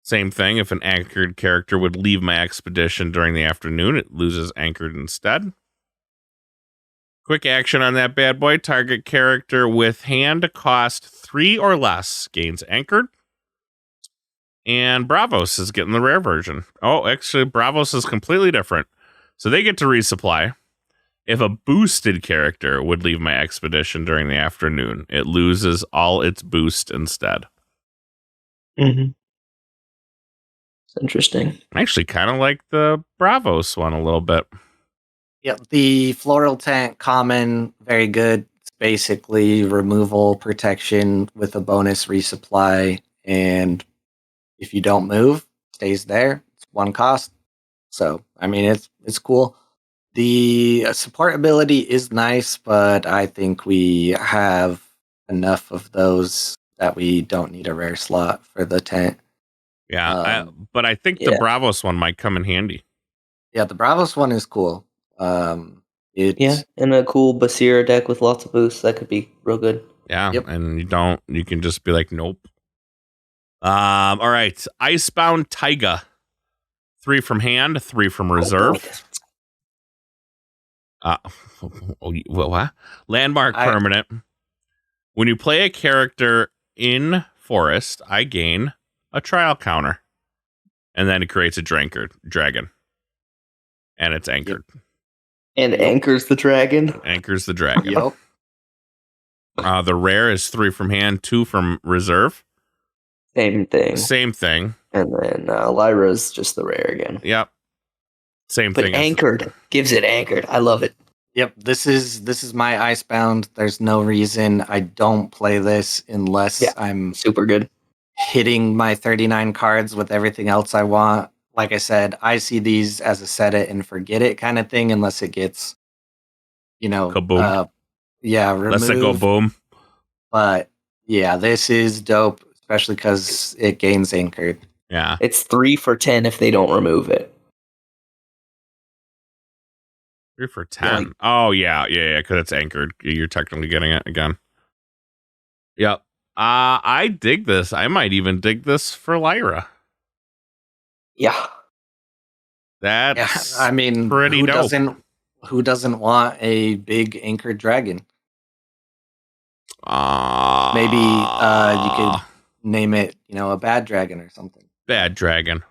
Same thing. If an anchored character would leave my expedition during the afternoon, it loses anchored instead. Quick action on that bad boy. Target character with hand cost 3 or less gains anchored. And Bravos is getting the rare version. Oh, actually, Bravos is completely different. So they get to resupply. If a boosted character would leave my expedition during the afternoon, it loses all its boost instead. Mm-hmm. It's interesting. I actually kind of like the Bravos one a little bit. Yeah, the Floral Tent common, very good. It's basically removal protection with a bonus resupply, and if you don't move, stays there. It's 1 cost. So, I mean, it's cool. The support ability is nice, but I think we have enough of those that we don't need a rare slot for the tent. Yeah, but I think the Bravos one might come in handy. Yeah, the Bravos one is cool. In a cool Basira deck with lots of boosts, that could be real good. Yeah, and you can just be like, nope. All right, Icebound Taiga. 3 from hand, 3 from reserve. What? Landmark permanent. When you play a character in Forest, I gain a trial counter. And then it creates a dragon. And it's anchored. And anchors the dragon? Anchors the dragon. Yep. The rare is 3 from hand, 2 from reserve. Same thing. And then Lyra's just the rare again. Yep. Same thing. But anchored gives it anchored. I love it. Yep. This is my Icebound. There's no reason I don't play this unless I'm super good hitting my 39 cards with everything else I want. Like I said, I see these as a set it and forget it kind of thing, unless it gets, kaboom. Removed. Let's go boom. But yeah, this is dope, especially because it gains anchored. Yeah. It's 3 for 10 if they don't remove it. 3 for 10. Oh, yeah, because it's anchored. You're technically getting it again. Yep. I dig this. I might even dig this for Lyra. Yeah. That's I mean, pretty dope. Who doesn't want a big anchored dragon? Maybe you could name it, a bad dragon or something. Bad dragon.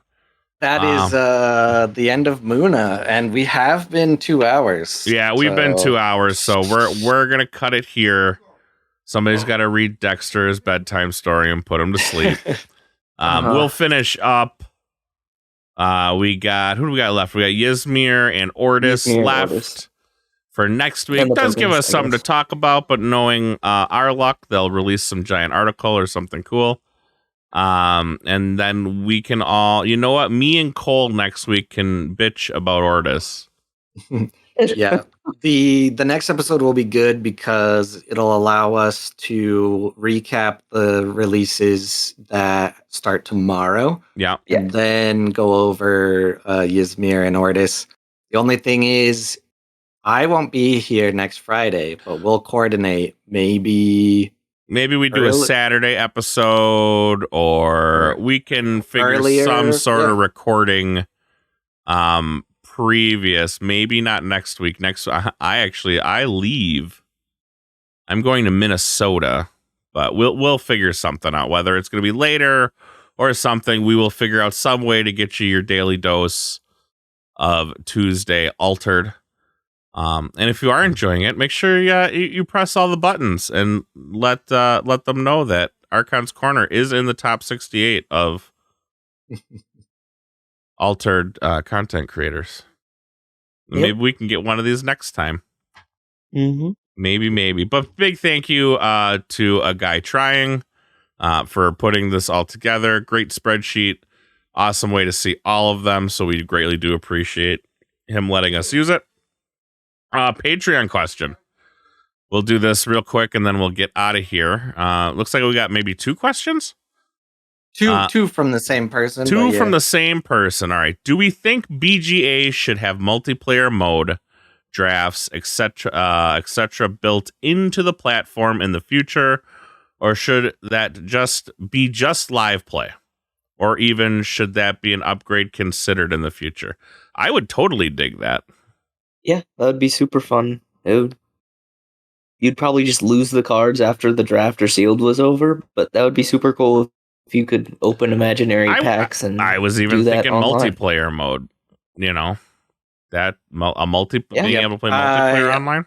That is the end of Muna, and we have been 2 hours. Yeah, we've been 2 hours, so we're gonna cut it here. Somebody's got to read Dexter's bedtime story and put him to sleep. We'll finish up. Who do we got left? We got Ysmir and Ortis left. for next week. And the Does give tokens, us I something to guess. talk about, but knowing our luck, they'll release some giant article or something cool. And then we can all, you know what? Me and Cole next week can bitch about Ortis. Yeah. The next episode will be good because it'll allow us to recap the releases that start tomorrow. Yeah. And then go over Ysmir and Ortis. The only thing is, I won't be here next Friday, but we'll coordinate. Maybe we do a Saturday episode, or we can figure earlier, some sort of recording previous. Maybe not next week. I leave. I'm going to Minnesota, but we'll figure something out. Whether it's going to be later or something, we will figure out some way to get you your daily dose of Tuesday Altered. And if you are enjoying it, make sure you press all the buttons and let them know that Archons Corner is in the top 68 of Altered content creators. Yep. Maybe we can get one of these next time. Mm-hmm. Maybe. But big thank you to a guy trying for putting this all together. Great spreadsheet. Awesome way to see all of them. So we greatly do appreciate him letting us use it. Patreon question. We'll do this real quick and then we'll get out of here. Looks like we got maybe 2 questions. Two from the same person. Two from the same person. All right. Do we think BGA should have multiplayer mode, drafts, etc., built into the platform in the future, or should that be just live play, or even should that be an upgrade considered in the future? I would totally dig that. Yeah, that would be super fun. You'd probably just lose the cards after the draft or sealed was over, but that would be super cool if you could open imaginary packs. And I was even do that thinking online. multiplayer mode. You know, that being able to play multiplayer online.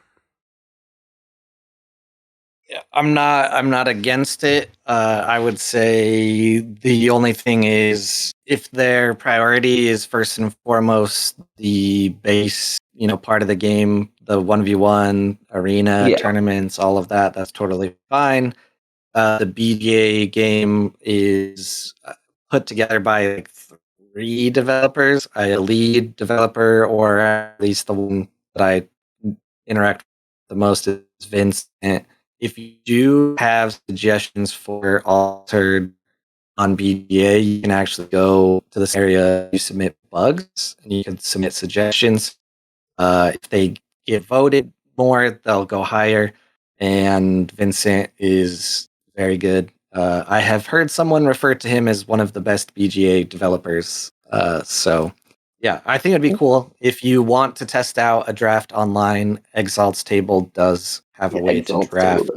Yeah, I'm not against it. I would say the only thing is, if their priority is first and foremost the base, part of the game, the 1v1 arena tournaments, all of that, that's totally fine. The BGA game is put together by like 3 developers, a lead developer, or at least the one that I interact with the most is Vincent. If you do have suggestions for Altered on BGA, you can actually go to this area, you submit bugs, and you can submit suggestions. If they get voted more, they'll go higher. And Vincent is very good. I have heard someone refer to him as one of the best BGA developers. So, yeah, I think it'd be cool. If you want to test out a draft online, Exalt's Table does have a way to draft.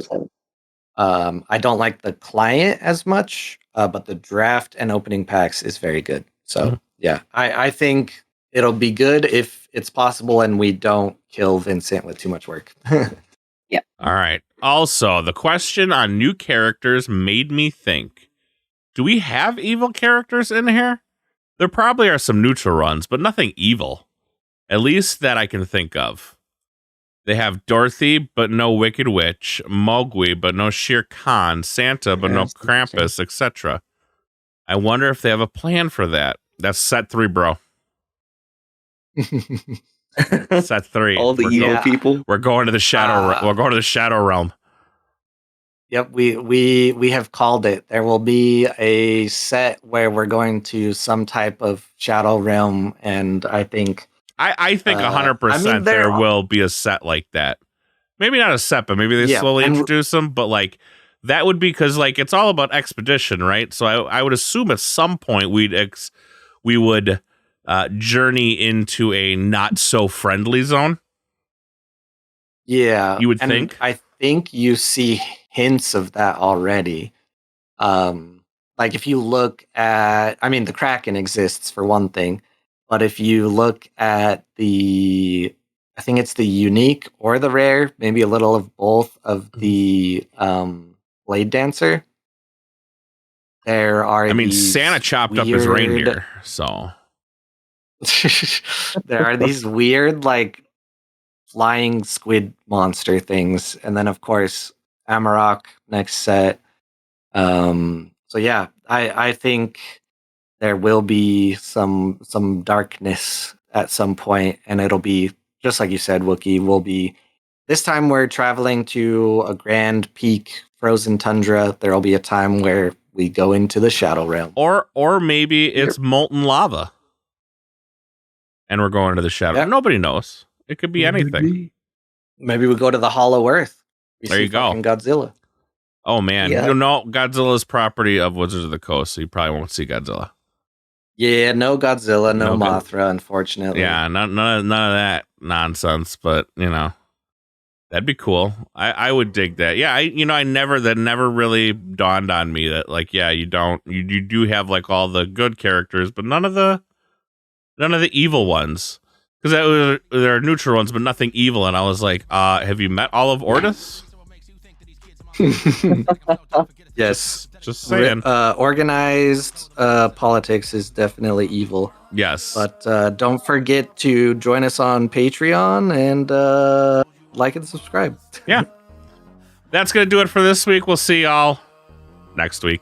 I don't like the client as much, but the draft and opening packs is very good. So, yeah, I think it'll be good if it's possible and we don't kill Vincent with too much work. Yeah. All right. Also, the question on new characters made me think, do we have evil characters in here? There probably are some neutral runs, but nothing evil. At least that I can think of. They have Dorothy, but no Wicked Witch, Mowgli, but no Shere Khan, Santa, but no Krampus, etc. I wonder if they have a plan for that. That's set 3, bro. Set 3. All the evil people. We're going to the shadow. We're going to the shadow realm. Yep, we have called it. There will be a set where we're going to some type of shadow realm, and I think 100% there will be a set like that. Maybe not a set, but maybe they slowly introduce them. But like that would be because like it's all about expedition, right? So I would assume at some point we would journey into a not so friendly zone. Yeah, you would think. I think you see hints of that already. Like if you look at, the Kraken exists for one thing, but if you look at I think it's the unique or the rare, maybe a little of both of the Blade Dancer. There are Santa chopped up his reindeer, so there are these weird like flying squid monster things, and then of course Amarok next set. So yeah, I think there will be some darkness at some point, and it'll be just like you said, Wookie. Will be this time we're traveling to a grand peak frozen tundra. There'll be a time where we go into the Shadow Realm, or maybe it's molten lava, and we're going to the Shadow. Yep. Nobody knows. It could be anything. Maybe we go to the Hollow Earth. There you go. Godzilla. Oh man, Yeah. you know Godzilla's property of Wizards of the Coast, so you probably won't see Godzilla. Yeah, no Godzilla, no No Mothra, unfortunately. Yeah, none of that nonsense. But that'd be cool. I would dig that. Yeah, that never really dawned on me that like, yeah, you do have like all the good characters, but none of the evil ones. Because there are neutral ones, but nothing evil. And I was like, have you met all of Ortis? Yes. Just saying. Organized politics is definitely evil. Yes. But don't forget to join us on Patreon and like and subscribe. Yeah. That's going to do it for this week. We'll see y'all next week.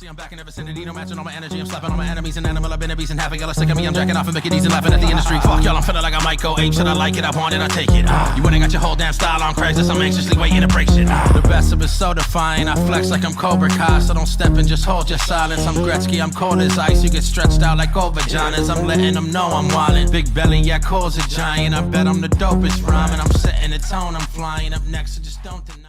I'm back in the vicinity, no matching all my energy. I'm slapping on my enemies and animal. I've been a beast and half a yellow sick of me. I'm jacking off and making these and laughing at the industry. Fuck y'all, I'm feeling like I might go ape. Should I like it? I want it, I take it. You wouldn't got your whole damn style on Craigslist. I'm anxiously waiting to break shit. The best of it's so defiant. I flex like I'm Cobra Kai, so don't step and just hold your silence. I'm Gretzky, I'm cold as ice. You get stretched out like old vaginas. I'm letting them know I'm wildin'. Big belly, yeah, cole's a giant. I bet I'm the dopest rhyming. I'm setting the tone, I'm flying up next, so just don't deny.